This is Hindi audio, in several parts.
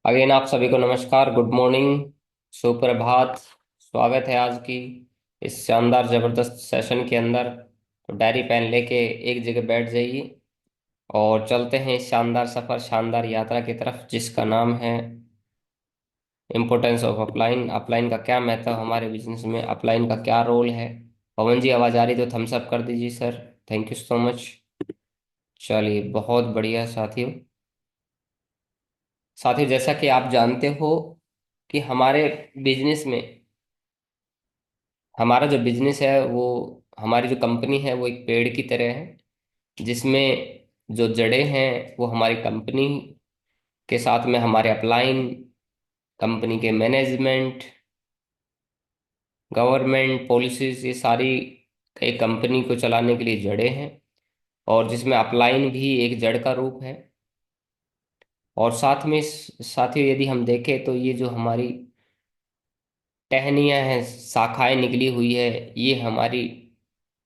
अगेन आप सभी को नमस्कार, गुड मॉर्निंग, सुप्रभात। स्वागत है आज की इस शानदार जबरदस्त सेशन के अंदर। तो डायरी पेन लेके एक जगह बैठ जाइए और चलते हैं इस शानदार सफर, शानदार यात्रा की तरफ, जिसका नाम है इम्पोर्टेंस ऑफ अपलाइन। अपलाइन का क्या महत्व हमारे बिजनेस में, अपलाइन का क्या रोल है। पवन जी आवाज आ रही तो थम्स अप कर दीजिए sir. Thank you so much. चलिए, बहुत बढ़िया साथियों। साथियों, जैसा कि आप जानते हो कि हमारे बिजनेस में, हमारा जो बिजनेस है वो, हमारी जो कंपनी है वो एक पेड़ की तरह है, जिसमें जो जड़ें हैं वो हमारी कंपनी के साथ में हमारे अपलाइन, कंपनी के मैनेजमेंट, गवर्नमेंट पॉलिसीज, ये सारी एक कंपनी को चलाने के लिए जड़ें हैं। और जिसमें अपलाइन भी एक जड़ का रूप है। और साथ में साथियों, यदि हम देखें तो ये जो हमारी टहनियाँ हैं, शाखाएं निकली हुई है, ये हमारी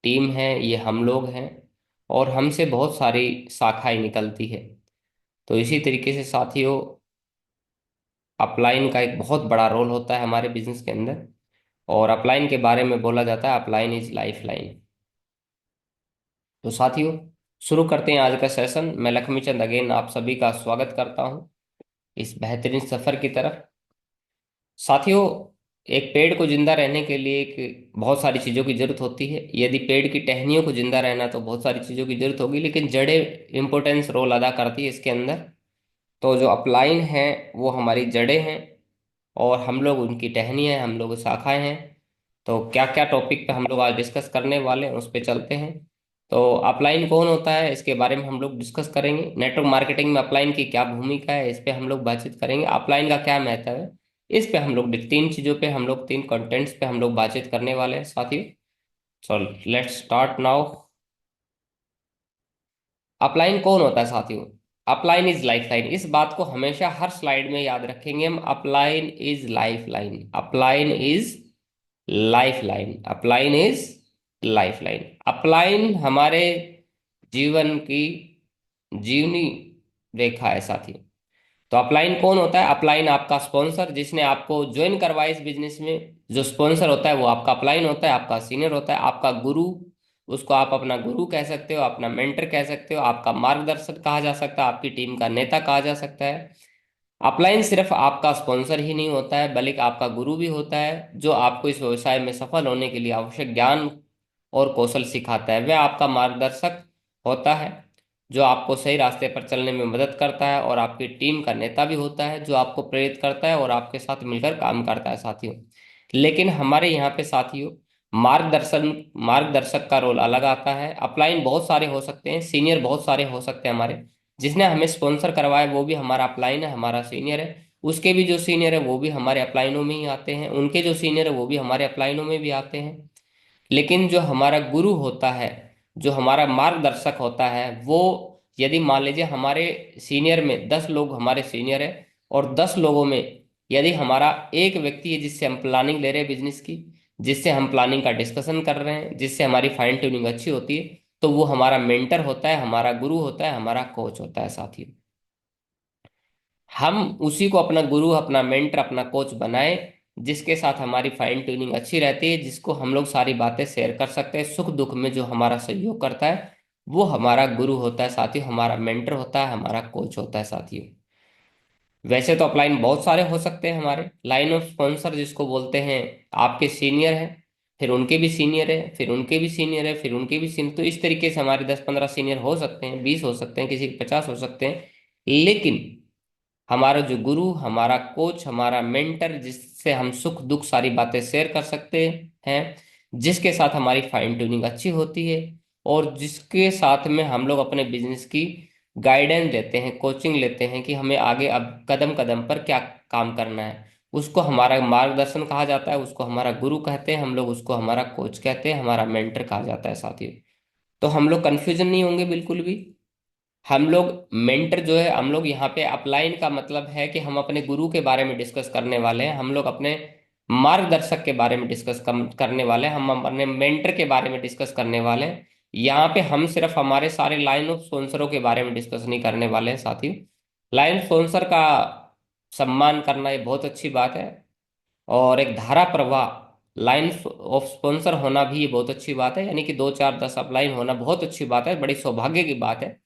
टीम है, ये हम लोग हैं। और हमसे बहुत सारी शाखाएं निकलती है। तो इसी तरीके से साथियों, अपलाइन का एक बहुत बड़ा रोल होता है हमारे बिजनेस के अंदर। और अपलाइन के बारे में बोला जाता है, अपलाइन इज लाइफ लाइन। तो साथियों, शुरू करते हैं आज का सेशन। मैं लक्ष्मी चंद अगेन आप सभी का स्वागत करता हूं इस बेहतरीन सफर की तरफ। साथियों, एक पेड़ को जिंदा रहने के लिए एक बहुत सारी चीजों की जरूरत होती है। यदि पेड़ की टहनियों को जिंदा रहना तो बहुत सारी चीजों की जरूरत होगी, लेकिन जड़ें इंपॉर्टेंस रोल अदा करती है इसके अंदर। तो जो अपलाइन है वो हमारी जड़ें हैं, और हम लोग उनकी टहनियाँ हैं, हम लोग शाखाएं हैं। तो क्या क्या टॉपिक पे हम लोग आज डिस्कस करने वाले हैं उस पे चलते हैं। तो अपलाइन कौन होता है, इसके बारे में हम लोग डिस्कस करेंगे। नेटवर्क मार्केटिंग में अपलाइन की क्या भूमिका है, इस पे हम लोग बातचीत करेंगे। अपलाइन का क्या महत्व है, इस पे हम लोग तीन चीजों पे हम लोग, तीन कंटेंट्स पे हम लोग बातचीत करने वाले हैं साथियों। So let's start now. Upline कौन होता है साथियों? Upline is life line. इस बात को हमेशा हर स्लाइड में याद रखेंगे हम। Upline is life line, upline is life line, upline is life line. Upline हमारे जीवन की जीवनी रेखा है साथियों। तो अपलाइन कौन होता है? अपलाइन आपका स्पॉन्सर, जिसने आपको ज्वाइन करवाया इस बिजनेस में। जो स्पॉन्सर होता है वो आपका अपलाइन होता है, आपका सीनियर होता है, आपका गुरु। उसको आप अपना गुरु कह सकते हो, अपना मेंटर कह सकते हो, आपका मार्गदर्शक कहा जा सकता है, आपकी टीम का नेता कहा जा सकता है। अपलाइन सिर्फ आपका स्पॉन्सर ही नहीं होता है, बल्कि आपका गुरु भी होता है, जो आपको इस व्यवसाय में सफल होने के लिए आवश्यक ज्ञान और कौशल सिखाता है। वह आपका मार्गदर्शक होता है, जो आपको सही रास्ते पर चलने में मदद करता है। और आपकी टीम का नेता भी होता है, जो आपको प्रेरित करता है और आपके साथ मिलकर काम करता है साथियों। लेकिन हमारे यहाँ पे साथियों, मार्गदर्शक का रोल अलग आता है। अपलाइन बहुत सारे हो सकते हैं, सीनियर बहुत सारे हो सकते हैं हमारे। जिसने हमें स्पॉन्सर करवाया वो भी हमारा अपलाइन है, हमारा सीनियर है। उसके भी जो सीनियर है वो भी हमारे अपलाइनों में ही आते हैं, उनके जो सीनियर है वो भी हमारे अपलाइनों में भी आते हैं। लेकिन जो हमारा गुरु होता है, जो हमारा मार्गदर्शक होता है, वो, यदि मान लीजिए हमारे सीनियर में 10 लोग हमारे सीनियर है, और 10 लोगों में यदि हमारा एक व्यक्ति है जिससे हम प्लानिंग ले रहे हैं बिजनेस की, जिससे हम प्लानिंग का डिस्कशन कर रहे हैं, जिससे हमारी फाइन ट्यूनिंग अच्छी होती है, तो वो हमारा मेंटर होता है, हमारा गुरु होता है, हमारा कोच होता है साथियों। हम उसी को अपना गुरु, अपना मेंटर, अपना कोच बनाए, जिसके साथ हमारी फाइन ट्यूनिंग अच्छी रहती है, जिसको हम लोग सारी बातें शेयर कर सकते हैं, सुख दुख में जो हमारा सहयोग करता है, वो हमारा गुरु होता है साथियों, हमारा मेंटर होता है, हमारा कोच होता है साथियों। वैसे तो अपलाइन बहुत सारे हो सकते हैं हमारे। लाइन ऑफ स्पॉन्सर जिसको बोलते हैं, आपके सीनियर हैं, फिर उनके भी सीनियर है, फिर उनके भी सीनियर है, फिर उनके भी सीनियर। तो इस तरीके से हमारे 10-15 सीनियर हो सकते हैं, 20 हो सकते हैं, किसी के 50 हो सकते हैं। लेकिन हमारा जो गुरु, हमारा कोच, हमारा मेंटर, जिससे हम सुख दुख सारी बातें शेयर कर सकते हैं, जिसके साथ हमारी फाइन ट्यूनिंग अच्छी होती है, और जिसके साथ में हम लोग अपने बिजनेस की गाइडेंस लेते हैं, कोचिंग लेते हैं कि हमें आगे अब कदम कदम पर क्या काम करना है, उसको हमारा मार्गदर्शन कहा जाता है, उसको हमारा गुरु कहते हैं हम लोग, उसको हमारा कोच कहते हैं, हमारा मेंटर कहा जाता है साथियों। तो हम लोग कंफ्यूजन नहीं होंगे बिल्कुल भी। हम लोग मेंटर जो है, हम लोग यहाँ पे अपलाइन का मतलब है कि हम अपने गुरु के बारे में डिस्कस करने वाले हैं, हम लोग अपने मार्गदर्शक के बारे में डिस्कस करने वाले हैं, हम अपने मेंटर के बारे में डिस्कस करने वाले हैं। यहाँ पे हम सिर्फ हमारे सारे लाइन ऑफ स्पॉन्सरों के बारे में डिस्कस नहीं करने वाले हैं साथियों। लाइन स्पॉन्सर का सम्मान करना ये बहुत अच्छी बात है। और एक धारा प्रवाह, लाइन ऑफ स्पॉन्सर होना भी ये बहुत अच्छी बात है, यानी कि 2 4 10 अपलाइन होना बहुत अच्छी बात है, बड़ी सौभाग्य की बात है।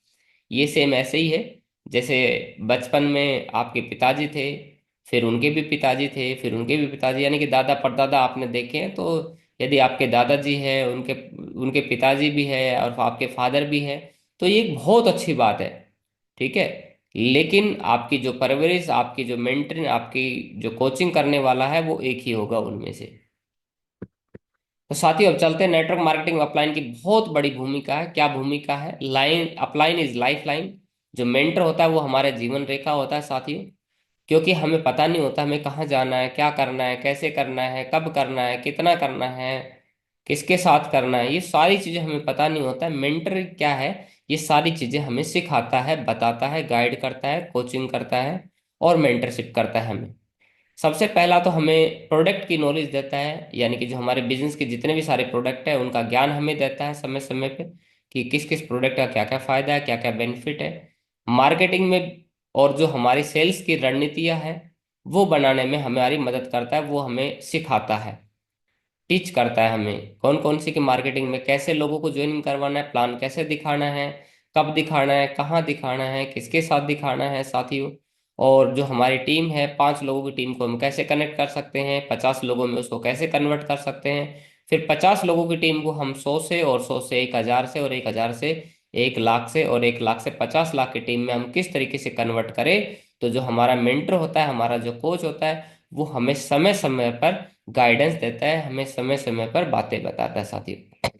ये सेम ऐसे ही है जैसे बचपन में आपके पिताजी थे, फिर उनके भी पिताजी थे, फिर उनके भी पिताजी, यानी कि दादा परदादा आपने देखे हैं। तो यदि आपके दादाजी हैं, उनके उनके पिताजी भी है और आपके फादर भी है, तो ये एक बहुत अच्छी बात है। ठीक है। लेकिन आपकी जो परवरिश, आपकी जो मेंटरिंग, आपकी जो कोचिंग करने वाला है, वो एक ही होगा उनमें से। तो साथियों अब चलते हैं, नेटवर्क मार्केटिंग में अपलाइन की बहुत बड़ी भूमिका है। क्या भूमिका है? Line, upline is life line. जो मेंटर होता है वो हमारे जीवन रेखा होता है साथियों। क्योंकि हमें पता नहीं होता हमें कहाँ जाना है, क्या करना है, कैसे करना है, कब करना है, कितना करना है, किसके साथ करना है, ये सारी चीजें हमें पता नहीं होता है। मेंटर क्या है? ये सारी चीजें हमें सिखाता है, बताता है, गाइड करता है, कोचिंग करता है और मेंटरशिप करता है हमें। सबसे पहला तो हमें प्रोडक्ट की नॉलेज देता है, यानी कि जो हमारे बिजनेस के जितने भी सारे प्रोडक्ट है उनका ज्ञान हमें देता है समय समय पे, कि किस किस प्रोडक्ट का क्या क्या फायदा है, क्या क्या बेनिफिट है मार्केटिंग में। और जो हमारी सेल्स की रणनीतियां हैं वो बनाने में हमारी मदद करता है, वो हमें सिखाता है, टीच करता है हमें कौन कौन सी की मार्केटिंग में कैसे लोगों को ज्वाइनिंग करवाना है, प्लान कैसे दिखाना है, कब दिखाना है, कहाँ दिखाना है, किसके साथ दिखाना है साथियों। और जो हमारी टीम है, 5 लोगों की टीम को हम कैसे कनेक्ट कर सकते हैं, 50 लोगों में उसको कैसे कन्वर्ट कर सकते हैं। फिर 50 लोगों की टीम को हम 100 से, और 100 से 1000 से, और 1000 से 1 लाख से, और 1 लाख से 50 लाख की टीम में हम किस तरीके से कन्वर्ट करें। तो जो हमारा मेंटर होता है, हमारा जो कोच होता है, वो हमें समय समय पर गाइडेंस देता है, हमें समय समय पर बातें बताता है साथियों।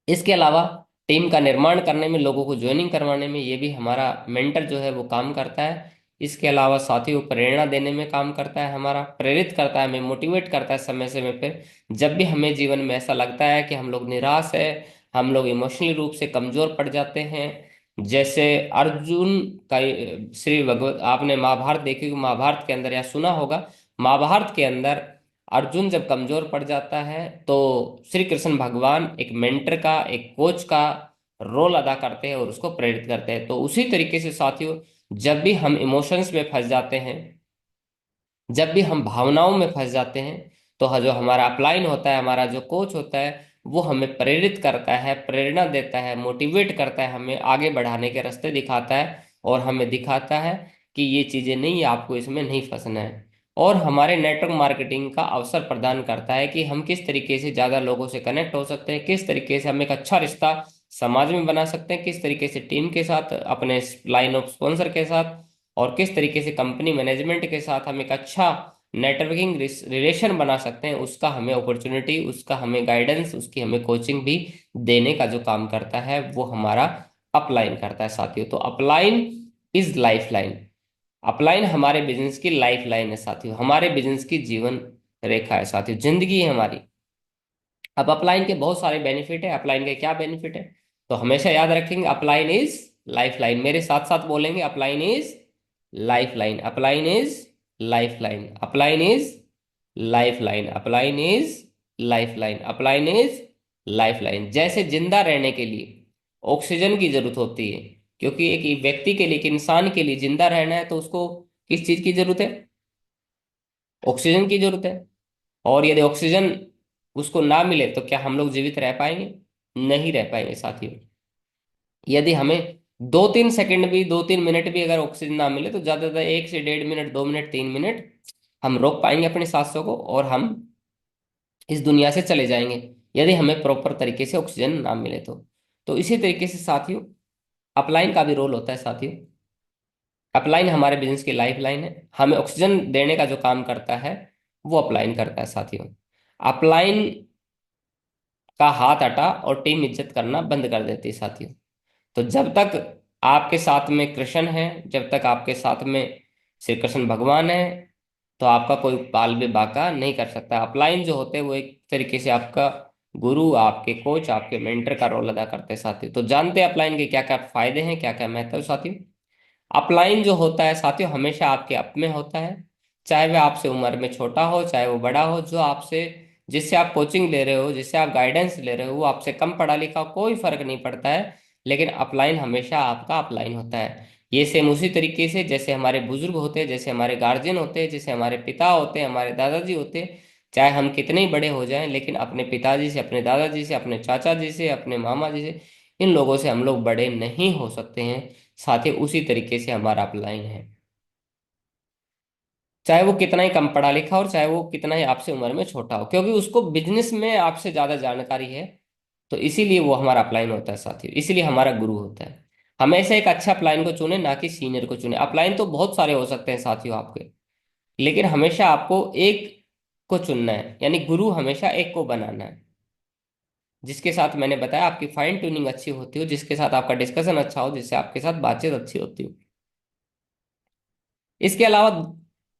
इसके अलावा टीम का निर्माण करने में, लोगों को ज्वाइनिंग करवाने में, ये भी हमारा मेंटर जो है वो काम करता है। इसके अलावा साथियों प्रेरणा देने में काम करता है, हमारा प्रेरित करता है, हमें मोटिवेट करता है समय समय पे। जब भी हमें जीवन में ऐसा लगता है कि हम लोग निराश है, हम लोग इमोशनली रूप से कमजोर पड़ जाते हैं, जैसे अर्जुन का, श्री भगवत, आपने महाभारत देखी, महाभारत के अंदर या सुना होगा, महाभारत के अंदर अर्जुन जब कमजोर पड़ जाता है तो श्री कृष्ण भगवान एक मेंटर का, एक कोच का रोल अदा करते हैं और उसको प्रेरित करते हैं। तो उसी तरीके से साथियों, जब भी हम इमोशंस में फंस जाते हैं, जब भी हम भावनाओं में फंस जाते हैं, तो जो हमारा अपलाइन होता है, हमारा जो कोच होता है, वो हमें प्रेरित करता है, प्रेरणा देता है, मोटिवेट करता है, हमें आगे बढ़ाने के रास्ते दिखाता है, और हमें दिखाता है कि ये चीजें नहीं, आपको इसमें नहीं फंसना है। और हमारे नेटवर्क मार्केटिंग का अवसर प्रदान करता है कि हम किस तरीके से ज्यादा लोगों से कनेक्ट हो सकते हैं, किस तरीके से हम एक अच्छा रिश्ता समाज में बना सकते हैं, किस तरीके से टीम के साथ, अपने लाइन ऑफ स्पॉन्सर के साथ, और किस तरीके से कंपनी मैनेजमेंट के साथ हम एक अच्छा नेटवर्किंग रिलेशन बना सकते हैं, उसका हमें अपॉर्चुनिटी, उसका हमें गाइडेंस, उसकी हमें कोचिंग भी देने का जो काम करता है वो हमारा अपलाइन करता है साथियों। तो upline is life line. Upline हमारे बिजनेस की लाइफ लाइन है साथियों, हमारे बिजनेस की जीवन रेखा है साथियों, जिंदगी है हमारी। अब अपलाइन के बहुत सारे बेनिफिट है। अपलाइन के क्या बेनिफिट है? तो हमेशा याद रखेंगे, अपलाइन इज लाइफ लाइन। मेरे साथ साथ बोलेंगे, upline is life line, upline is life line, upline is life line, upline is life line, upline is life line. जैसे जिंदा रहने के लिए ऑक्सीजन की जरूरत होती है, क्योंकि एक व्यक्ति के लिए, एक इंसान के लिए जिंदा रहना है तो उसको किस चीज की जरूरत है? ऑक्सीजन की जरूरत है। और यदि ऑक्सीजन उसको ना मिले तो क्या हम लोग जीवित रह पाएंगे? नहीं रह पाएंगे साथियों। यदि हमें 2 3 सेकंड भी, 2 3 मिनट भी अगर ऑक्सीजन ना मिले, तो ज्यादा से ज्यादा 1 से 1.5 मिनट, 2 मिनट, 3 मिनट हम रोक पाएंगे अपनी सांसों को, और हम इस दुनिया से चले जाएंगे, यदि हमें प्रॉपर तरीके से ऑक्सीजन ना मिले तो इसी तरीके से साथियों, अपलाइन का भी रोल होता है साथियों। अपलाइन हमारे बिजनेस की लाइफ लाइन है, हमें ऑक्सीजन देने का जो काम करता है वो अपलाइन करता है साथियों। अपलाइन का हाथ हटा और टीम इज्जत करना बंद कर देती है साथियों। तो जब तक आपके साथ में कृष्ण है, जब तक आपके साथ में श्री कृष्ण भगवान है, तो आपका कोई बाल भी बाका नहीं कर सकता। अपलाइन जो होते हैं वो एक तरीके से आपका गुरु, आपके कोच, आपके मेंटर का रोल अदा करते हैं साथियों। तो जानते हैं अपलाइन के क्या क्या फायदे हैं, क्या क्या महत्व है साथियों। अपलाइन जो होता है साथियों, हमेशा आपके अप में होता है, चाहे वह आपसे उम्र में छोटा हो, चाहे वो बड़ा हो। जो आपसे, जिससे आप कोचिंग ले रहे हो, जिससे आप गाइडेंस ले रहे हो, वो आपसे कम पढ़ा लिखा हो, कोई फर्क नहीं पड़ता है, लेकिन अपलाइन हमेशा आपका अपलाइन होता है। ये सेम उसी तरीके से जैसे हमारे बुजुर्ग होते हैं, जैसे हमारे गार्जियन होते हैं, जैसे हमारे पिता होते हैं, हमारे दादाजी होते हैं, चाहे हम कितने ही बड़े हो जाएं, लेकिन अपने पिताजी से, अपने दादाजी से, अपने चाचा जी से, अपने मामा जी से, इन लोगों से हम लोग बड़े नहीं हो सकते हैं। साथ ही उसी तरीके से हमारा अपलाइन है, चाहे वो कितना ही कम पढ़ा लिखा हो और चाहे वो कितना ही आपसे उम्र में छोटा हो, क्योंकि उसको बिजनेस में आपसे ज्यादा जानकारी है। तो इसीलिए वो हमारा अपलाइन होता है साथियों, इसीलिए हमारा गुरु होता है। हमेशा एक अच्छा अपलाइन को चुने, ना कि सीनियर को चुने। अपलाइन तो बहुत सारे हो सकते हैं साथियों आपके, लेकिन हमेशा आपको एक को चुनना है, यानी गुरु हमेशा एक को बनाना है, जिसके साथ मैंने बताया आपकी फाइन ट्यूनिंग अच्छी होती हो, जिसके साथ आपका डिस्कशन अच्छा हो, जिससे आपके साथ बातचीत अच्छी होती हो। इसके अलावा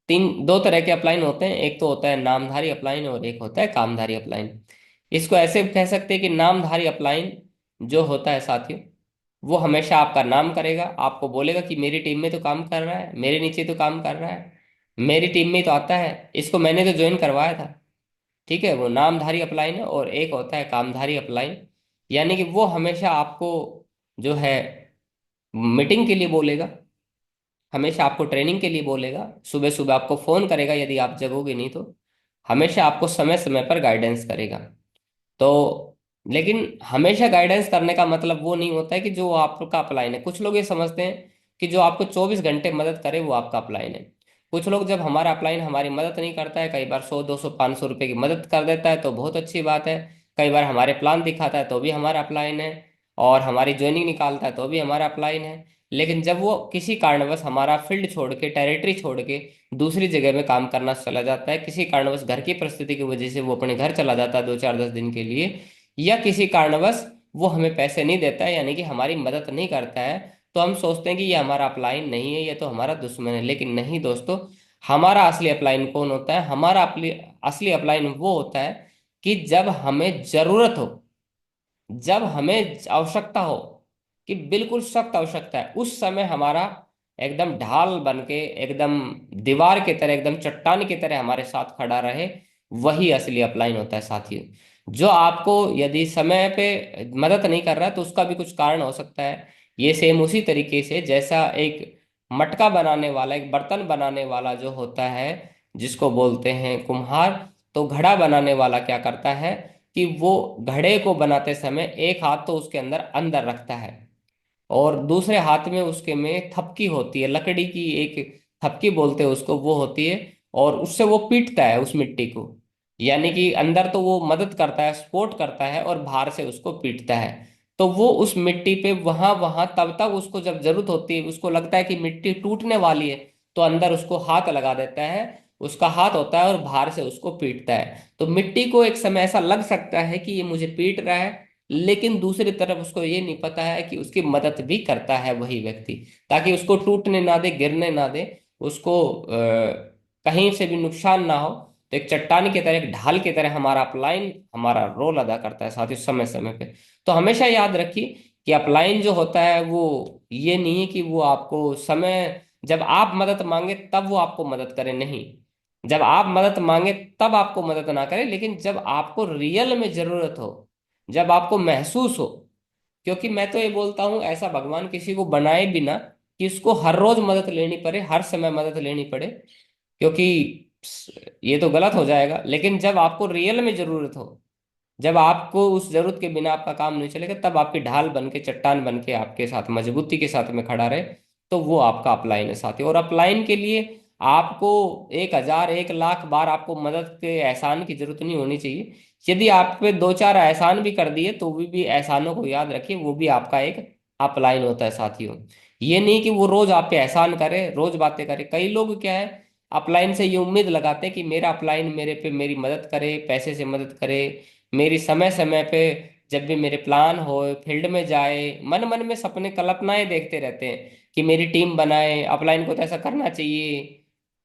दो तरह के अपलाइन होते हैं, एक तो होता है नामधारी अपलाइन और एक होता है कामधारी अपलाइन। इसको ऐसे कह सकते हैं कि नामधारी अपलाइन जो होता है साथियों, वो हमेशा आपका नाम करेगा, आपको बोलेगा कि मेरी टीम में तो काम कर रहा है, मेरे नीचे तो काम कर रहा है, मेरी टीम में तो आता है, इसको मैंने तो ज्वाइन करवाया था। ठीक है, वो नामधारी अपलाइन है। और एक होता है कामधारी अपलाइन, यानी कि वो हमेशा आपको जो है मीटिंग के लिए बोलेगा, हमेशा आपको ट्रेनिंग के लिए बोलेगा, सुबह सुबह आपको फोन करेगा यदि आप जगोगे नहीं तो, हमेशा आपको समय समय पर गाइडेंस करेगा। तो लेकिन हमेशा गाइडेंस करने का मतलब वो नहीं होता है कि जो आपका अपलाइन है। कुछ लोग ये समझते हैं कि जो आपको 24 घंटे मदद करे वो आपका अपलाइन है। कुछ लोग, जब हमारा अपलाइन हमारी मदद नहीं करता है, कई बार 100 200 500 रुपए की मदद कर देता है तो बहुत अच्छी बात है, कई बार हमारे प्लान दिखाता है तो भी हमारा अपलाइन है, और हमारी ज्वाइनिंग निकालता है तो भी हमारा अपलाइन है। लेकिन जब वो किसी कारणवश हमारा फील्ड छोड़ के, टेरिटरी छोड़ के दूसरी जगह में काम करना चला जाता है, किसी कारणवश घर की परिस्थिति की वजह से वो अपने घर चला जाता है 2 4 10 दिन के लिए, या किसी कारणवश वो हमें पैसे नहीं देता है, यानी कि हमारी मदद नहीं करता है, तो हम सोचते हैं कि ये हमारा अपलाइन नहीं है, ये तो हमारा दुश्मन है। लेकिन नहीं दोस्तों, हमारा असली अपलाइन कौन होता है? हमारा असली अपलाइन वो होता है कि जब हमें जरूरत हो, जब हमें आवश्यकता हो, कि बिल्कुल सख्त आवश्यकता है, उस समय हमारा एकदम ढाल बन के, एकदम दीवार की तरह, एकदम चट्टान की तरह हमारे साथ खड़ा रहे, वही असली अपलाइन होता है साथियों। जो आपको यदि समय पे मदद नहीं कर रहा है तो उसका भी कुछ कारण हो सकता है। ये सेम उसी तरीके से जैसा एक मटका बनाने वाला, एक बर्तन बनाने वाला जो होता है, जिसको बोलते हैं कुम्हार, तो घड़ा बनाने वाला क्या करता है कि वो घड़े को बनाते समय एक हाथ तो उसके अंदर अंदर रखता है, और दूसरे हाथ में उसके में थपकी होती है, लकड़ी की एक थपकी बोलते हैं उसको, वो होती है, और उससे वो पीटता है उस मिट्टी को। यानी कि अंदर तो वो मदद करता है, सपोर्ट करता है, और बाहर से उसको पीटता है। तो वो उस मिट्टी पे वहां वहां तब तक उसको जब जरूरत होती है, उसको लगता है कि मिट्टी टूटने वाली है, तो अंदर उसको हाथ लगा देता है, उसका हाथ होता है, और बाहर से उसको पीटता है। तो मिट्टी को एक समय ऐसा लग सकता है कि ये मुझे पीट रहा है, लेकिन दूसरी तरफ उसको ये नहीं पता है कि उसकी मदद भी करता है वही व्यक्ति, ताकि उसको टूटने ना दे, गिरने ना दे, उसको कहीं से भी नुकसान ना हो। तो एक चट्टान की तरह, एक ढाल की तरह हमारा अपलाइन हमारा रोल अदा करता है साथ ही समय समय पे। तो हमेशा याद रखिए कि अपलाइन जो होता है वो ये नहीं है कि वो आपको समय, जब आप मदद मांगे तब वो आपको मदद करे, नहीं। जब आप मदद मांगे तब आपको मदद ना करे, लेकिन जब आपको रियल में जरूरत हो, जब आपको महसूस हो। क्योंकि मैं तो ये बोलता हूं, ऐसा भगवान किसी को बनाए बिना कि उसको हर रोज मदद लेनी पड़े, हर समय मदद लेनी पड़े, क्योंकि ये तो गलत हो जाएगा। लेकिन जब आपको रियल में जरूरत हो, जब आपको उस जरूरत के बिना आपका काम नहीं चलेगा, तब आपकी ढाल बन के, चट्टान बन के आपके साथ मजबूती के साथ में खड़ा रहे, तो वो आपका अपलाइन है साथी। और अपलाइन के लिए आपको 1,000 1,00,000 बार आपको मदद के एहसान की जरूरत नहीं होनी चाहिए। यदि आप पे 2 4 एहसान भी कर दिए तो भी एहसानों को याद रखिए, वो भी आपका एक अपलाइन होता है साथियों। ये नहीं कि वो रोज आप पे एहसान करे, रोज बातें करे। कई लोग क्या है, अपलाइन से ये उम्मीद लगाते हैं कि मेरा अपलाइन मेरे पे मेरी मदद करे, पैसे से मदद करे, मेरी समय समय पे जब भी मेरे प्लान हो, फील्ड में जाए, मन मन में सपने कल्पनाएं देखते रहते हैं कि मेरी टीम बनाए, अपलाइन को तो ऐसा करना चाहिए,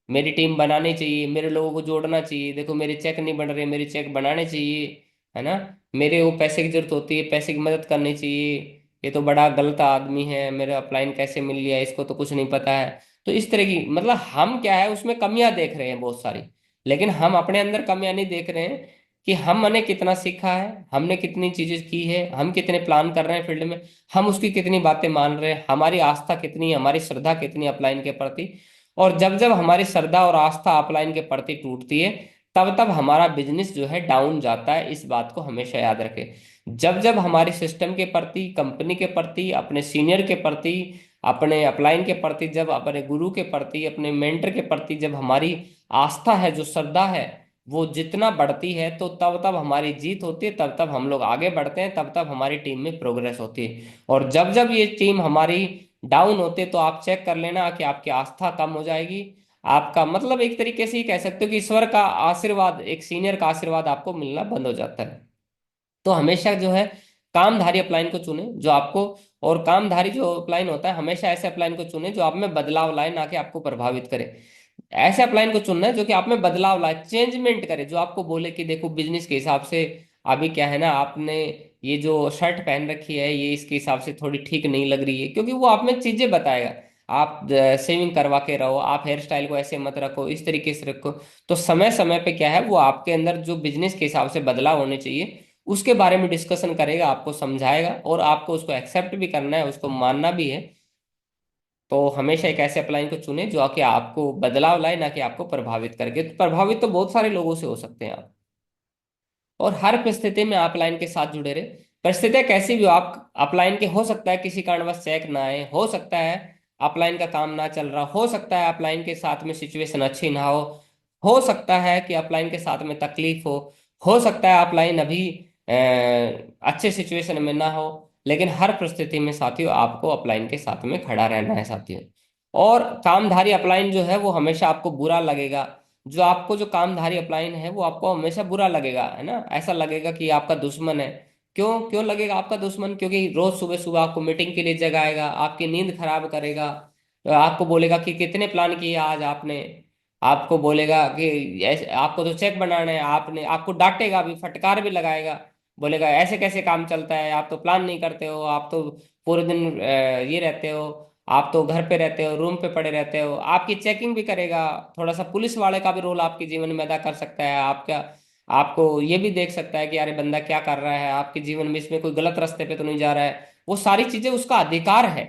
मेरी टीम बनानी चाहिए, मेरे लोगों को जोड़ना चाहिए, देखो मेरे चेक नहीं बन रहे, मेरे चेक बनाने चाहिए, है ना, मेरे को पैसे की जरूरत होती है, पैसे की मदद करनी चाहिए, ये तो बड़ा गलत आदमी है, मेरा अपलाइन कैसे मिल लिया, इसको तो कुछ नहीं पता है। तो इस तरह की, मतलब हम क्या है उसमें कमियां देख रहे हैं बहुत सारी, लेकिन हम अपने अंदर कमियां नहीं देख रहे हैं। कि हमने कितना सीखा है, हमने कितनी चीजें की है, हम कितने प्लान कर रहे हैं फील्ड में, हम उसकी कितनी बातें मान रहे हैं, हमारी आस्था कितनी है, हमारी श्रद्धा कितनी अपलाइन के प्रति। और जब जब हमारी श्रद्धा और आस्था अपलाइन के प्रति टूटती है, तब तब हमारा बिजनेस जो है डाउन जाता है। इस बात को हमेशा याद रखें। जब जब हमारे सिस्टम के प्रति, कंपनी के प्रति, अपने सीनियर के प्रति, अपने अपलाइन के प्रति, जब अपने गुरु के प्रति, अपने मेंटर के प्रति जब हमारी आस्था है, जो श्रद्धा है, वो जितना बढ़ती है, तो तब तब हमारी जीत होती है, तब तब हम लोग आगे बढ़ते हैं, तब तब हमारी टीम में प्रोग्रेस होती है। और जब जब ये टीम हमारी डाउन होती है, तो आप चेक कर लेना कि आपकी आस्था कम हो जाएगी। आपका मतलब एक तरीके से ये कह सकते हो कि ईश्वर का आशीर्वाद, एक सीनियर का आशीर्वाद आपको मिलना बंद हो जाता है। तो हमेशा जो है कामधारी अपलाइन को चुने जो आपको, और कामधारी जो अपलाइन होता है, हमेशा ऐसे अपलाइन को चुने जो आप में बदलाव लाए, ना कि आपको प्रभावित करे। ऐसे अपलाइन को चुनना है जो कि आप में बदलाव लाए, चेंजमेंट करे, जो आपको बोले कि देखो बिजनेस के हिसाब से अभी क्या है ना, आपने ये जो शर्ट पहन रखी है, ये इसके हिसाब से थोड़ी ठीक नहीं लग रही है, क्योंकि वो आप में चीजें बताएगा। आप सेविंग करवा के रहो, आप हेयर स्टाइल को ऐसे मत रखो, इस तरीके से रखो। तो समय समय पे क्या है, वो आपके अंदर जो बिजनेस के हिसाब से बदलाव होने चाहिए, उसके बारे में डिस्कशन करेगा, आपको समझाएगा, और आपको उसको एक्सेप्ट भी करना है, उसको मानना भी है। तो हमेशा एक ऐसे अपलाइन को चुने जो कि आपको बदलाव लाए, ना कि आपको प्रभावित करके। तो प्रभावित तो बहुत सारे लोगों से हो सकते हैं आप, और हर परिस्थिति में अपलाइन के साथ जुड़े रहे। परिस्थितियां कैसी भी हो, आप अपलाइन के, हो सकता है किसी कारणवश चेक ना आए, हो सकता है अपलाइन का काम ना चल रहा, हो सकता है अपलाइन के साथ में सिचुएशन अच्छी ना हो सकता है कि अपलाइन के साथ में तकलीफ हो सकता है अपलाइन अभी अच्छे सिचुएशन में ना हो। लेकिन हर परिस्थिति में साथियों आपको अपलाइन के साथ में खड़ा रहना है साथियों। और कामधारी अपलाइन जो है वो हमेशा आपको बुरा लगेगा। जो कामधारी अपलाइन है वो आपको हमेशा बुरा लगेगा, है ना, ऐसा लगेगा कि आपका दुश्मन है। क्यों क्यों लगेगा आपका दुश्मन? क्योंकि रोज सुबह सुबह आपको मीटिंग के लिए जगाएगा, आपकी नींद खराब करेगा, आपको बोलेगा कि कितने प्लान किए आज आपने, आपको बोलेगा कि ऐसे आपको तो चेक बनाना है, आपने, आपको डांटेगा भी, फटकार भी लगाएगा, बोलेगा ऐसे कैसे काम चलता है, आप तो प्लान नहीं करते हो, आप तो पूरे दिन ये रहते हो, आप तो घर पे रहते हो, रूम पे पड़े रहते हो। आपकी चेकिंग भी करेगा, थोड़ा सा पुलिस वाले का भी रोल आपके जीवन में अदा कर सकता है। आपका, आपको ये भी देख सकता है कि अरे बंदा क्या कर रहा है आपके जीवन में, इसमें कोई गलत रास्ते पे तो नहीं जा रहा है। वो सारी चीजें उसका अधिकार है,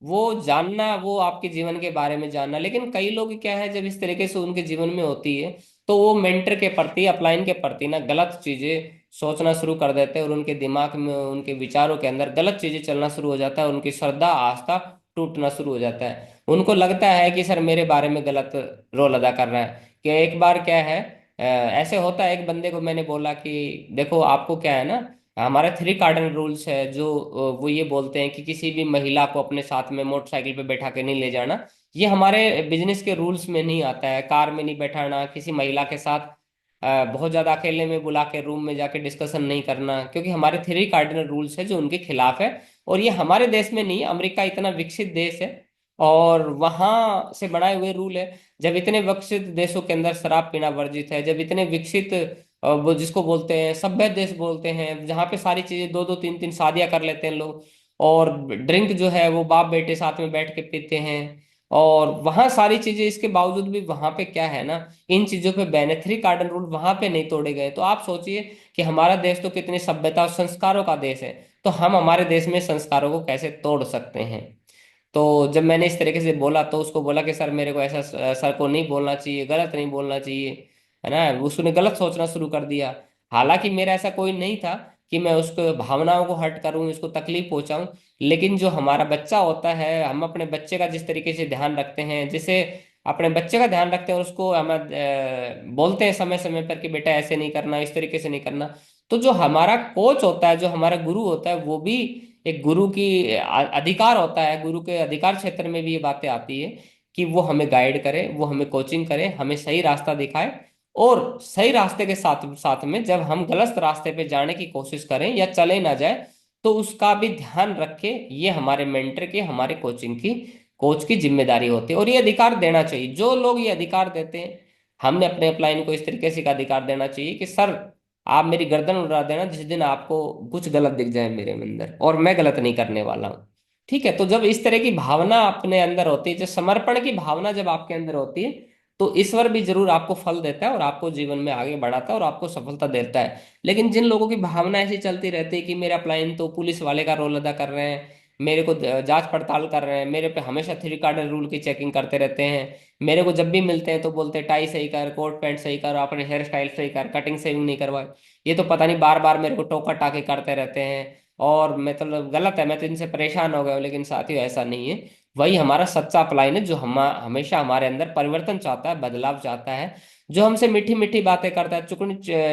वो जानना, वो आपके जीवन के बारे में जानना। लेकिन कई लोग क्या है, जब इस तरीके से उनके जीवन में होती है, तो वो मेंटर के प्रति, अपलाइन के प्रति ना गलत चीजें सोचना शुरू कर देते हैं, और उनके दिमाग में, उनके विचारों के अंदर गलत चीजें चलना शुरू हो जाता है, उनकी श्रद्धा आस्था टूटना शुरू हो जाता है। उनको लगता है कि सर मेरे बारे में गलत रोल अदा कर रहा है। कि एक बार क्या है, ऐसे होता है, एक बंदे को मैंने बोला कि देखो आपको क्या है ना, हमारे 3 कार्डिनल रूल्स है, जो वो ये बोलते हैं कि किसी भी महिला को अपने साथ में मोटरसाइकिल पे बैठा के नहीं ले जाना। ये हमारे बिजनेस के रूल्स में नहीं आता है। कार में नहीं बैठाना, किसी महिला के साथ बहुत ज्यादा अकेले में बुला के रूम में जाके डिस्कशन नहीं करना, क्योंकि हमारे 3 कार्डिनल रूल्स है जो उनके खिलाफ है। और ये हमारे देश में नहीं, अमेरिका इतना विकसित देश है, और वहां से बनाए हुए रूल है। जब इतने विकसित देशों के अंदर शराब पीना वर्जित है, जब इतने विकसित वो जिसको बोलते हैं सभ्य देश बोलते हैं, जहाँ पे सारी चीजें, 2 2 3 3 शादियां कर लेते हैं लोग, और ड्रिंक जो है वो बाप बेटे साथ में बैठ के पीते हैं, और वहां सारी चीजें, इसके बावजूद भी वहां पे क्या है ना, इन चीजों पे बैन है। 3 कार्डन रूल वहां पे नहीं तोड़े गए। तो आप सोचिए कि हमारा देश तो कितनी सभ्यता और संस्कारों का देश है, तो हम हमारे देश में संस्कारों को कैसे तोड़ सकते हैं? तो जब मैंने इस तरीके से बोला, तो उसको बोला कि सर मेरे को ऐसा, सर को नहीं बोलना चाहिए, गलत नहीं बोलना चाहिए, है ना। उसने गलत सोचना शुरू कर दिया। हालांकि मेरा ऐसा कोई नहीं था कि मैं उसको भावनाओं को हर्ट करूं, उसको तकलीफ पहुंचाऊं। लेकिन जो हमारा बच्चा होता है, हम अपने बच्चे का जिस तरीके से ध्यान रखते हैं, जैसे अपने बच्चे का ध्यान रखते हैं, और उसको हम बोलते हैं समय समय पर कि बेटा ऐसे नहीं करना, इस तरीके से नहीं करना। तो जो हमारा कोच होता है, जो हमारा गुरु होता है, वो भी एक गुरु की अधिकार होता है, गुरु के अधिकार क्षेत्र में भी ये बातें आती है कि वो हमें गाइड करे, वो हमें कोचिंग करे, हमें सही रास्ता दिखाए। और सही रास्ते के साथ साथ में जब हम गलत रास्ते पे जाने की कोशिश करें या चले ना जाए, तो उसका भी ध्यान रखे। ये हमारे मेंटर की, हमारे कोचिंग की, कोच की जिम्मेदारी होती है, और ये अधिकार देना चाहिए। जो लोग ये अधिकार देते हैं, हमने अपने अपलाइन को इस तरीके से का अधिकार देना चाहिए कि सर आप मेरी गर्दन उड़ा देना जिस दिन आपको कुछ गलत दिख जाए मेरे अंदर, और मैं गलत नहीं करने वाला हूँ। ठीक है। तो जब इस तरह की भावना अपने अंदर होती है, जो समर्पण की भावना जब आपके अंदर होती है, तो ईश्वर भी जरूर आपको फल देता है और आपको जीवन में आगे बढ़ाता है और आपको सफलता देता है। लेकिन जिन लोगों की भावना ऐसी चलती रहती है कि मेरा अपलाइन तो पुलिस वाले का रोल अदा कर रहे हैं, मेरे को जांच पड़ताल कर रहे हैं, मेरे पे हमेशा थ्री कार्डर रूल की चेकिंग करते रहते हैं, मेरे को जब भी मिलते हैं तो बोलते हैं टाई सही कर, कोट पैंट सही कर, अपने हेयर स्टाइल सही कर, कटिंग सेविंग नहीं करवाए, ये तो पता नहीं बार बार मेरे को टोका टाके करते रहते हैं, और मतलब गलत है, मैं तो इनसे परेशान हो गया हूँ। लेकिन साथियों ऐसा नहीं है। वही हमारा सच्चा अपलाइन है जो हम हमेशा हमारे अंदर परिवर्तन चाहता है, बदलाव चाहता है, जो हमसे मीठी मीठी बातें करता है,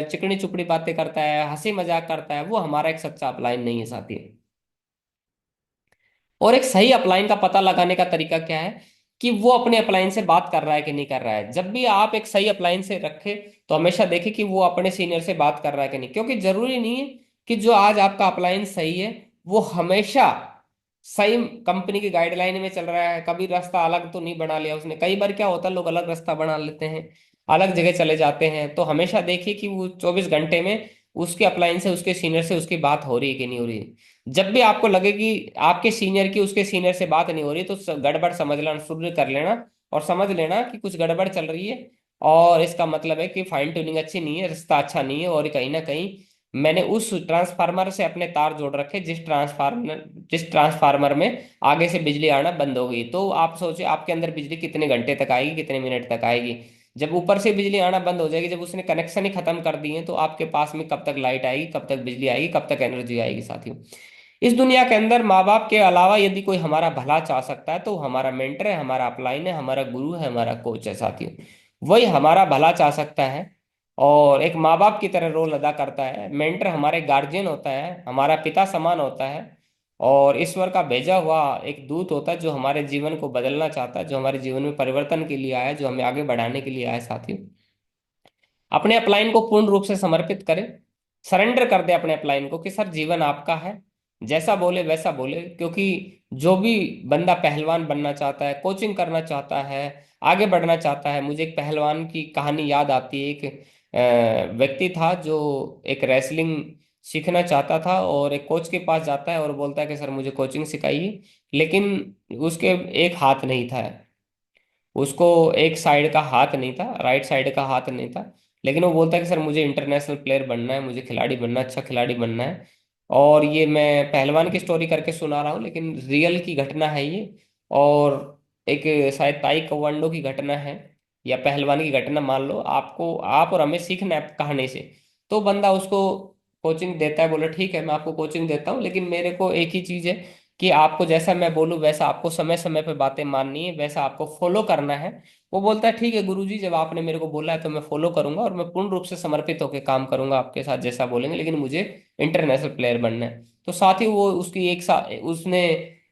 चिकनी चुपड़ी बातें करता है, हंसी मजाक करता है, वो हमारा एक सच्चा अपलाइन नहीं है साथी। और एक सही अपलाइन का पता लगाने का तरीका क्या है कि वो अपने अपलाइन से बात कर रहा है कि नहीं कर रहा है। जब भी आप एक सही अपलाइन से रखें तो हमेशा देखें कि वो अपने सीनियर से बात कर रहा है कि नहीं, क्योंकि जरूरी नहीं है कि जो आज आपका अपलाइन सही है वो हमेशा सही कंपनी की गाइडलाइन में चल रहा है। कभी रास्ता अलग तो नहीं बना लिया उसने। कई बार क्या होता है, लोग अलग रास्ता बना लेते हैं, अलग जगह चले जाते हैं। तो हमेशा देखिए कि वो 24 घंटे में उसके अपलाइन से, उसके सीनियर से उसकी बात हो रही है कि नहीं हो रही है। जब भी आपको लगे कि आपके सीनियर की उसके सीनियर से बात नहीं हो रही, तो गड़बड़ समझ लेना, शुरू कर लेना और समझ लेना कि कुछ गड़बड़ चल रही है। और इसका मतलब है कि फाइन ट्यूनिंग अच्छी नहीं है, रास्ता अच्छा नहीं है, और कहीं ना कहीं मैंने उस ट्रांसफार्मर से अपने तार जोड़ रखे जिस ट्रांसफार्मर में आगे से बिजली आना बंद हो गई। तो आप सोचिए आपके अंदर बिजली कितने घंटे तक आएगी, कितने मिनट तक आएगी। जब ऊपर से बिजली आना बंद हो जाएगी, जब उसने कनेक्शन ही खत्म कर दिए, तो आपके पास में कब तक लाइट आएगी, कब तक बिजली आएगी, कब तक एनर्जी आएगी साथियों। इस दुनिया के अंदर माँ बाप के अलावा यदि कोई हमारा भला चाह सकता है तो वो हमारा मेंटर है, हमारा अपलाइन है, हमारा गुरु है, हमारा कोच है साथियों। वही हमारा भला चाह सकता है और एक माँ बाप की तरह रोल अदा करता है। मेंटर हमारे गार्जियन होता है, हमारा पिता समान होता है, और ईश्वर का भेजा हुआ एक दूत होता है जो हमारे जीवन को बदलना चाहता है, जो हमारे जीवन में परिवर्तन के लिए आया है, जो हमें आगे बढ़ाने के लिए आया है साथियों। अपने अपलाइन को पूर्ण रूप से समर्पित करें, सरेंडर कर दे अपने अपलाइन को कि सर जीवन आपका है, जैसा बोले वैसा बोले। क्योंकि जो भी बंदा पहलवान बनना चाहता है, कोचिंग करना चाहता है, आगे बढ़ना चाहता है, मुझे एक पहलवान की कहानी याद आती है। एक व्यक्ति था जो एक रेसलिंग सीखना चाहता था और एक कोच के पास जाता है और बोलता है कि सर मुझे कोचिंग सिखाइए। लेकिन उसके एक हाथ नहीं था, उसको एक साइड का हाथ नहीं था, राइट साइड का हाथ नहीं था। लेकिन वो बोलता है कि सर मुझे इंटरनेशनल प्लेयर बनना है, मुझे खिलाड़ी बनना है, अच्छा खिलाड़ी बनना है। और ये मैं पहलवान की स्टोरी करके सुना रहा हूँ, लेकिन रियल की घटना है ये। और एक शायद ताई कव्वांडो की घटना है या पहलवान की घटना मान लो। आपको, आप और हमें सीखना है कहानी से। तो बंदा उसको कोचिंग देता है, बोले ठीक है मैं आपको कोचिंग देता हूँ, लेकिन मेरे को एक ही चीज़ है कि आपको जैसा मैं बोलूँ वैसा आपको समय समय पे बातें माननी है, वैसा आपको फॉलो करना है। वो बोलता है ठीक है गुरुजी, जब आपने मेरे को बोला है तो मैं फॉलो करूंगा और मैं पूर्ण रूप से समर्पित होकर काम करूंगा आपके साथ जैसा बोलेंगे, लेकिन मुझे इंटरनेशनल प्लेयर बनना है। तो साथ ही वो उसकी उसने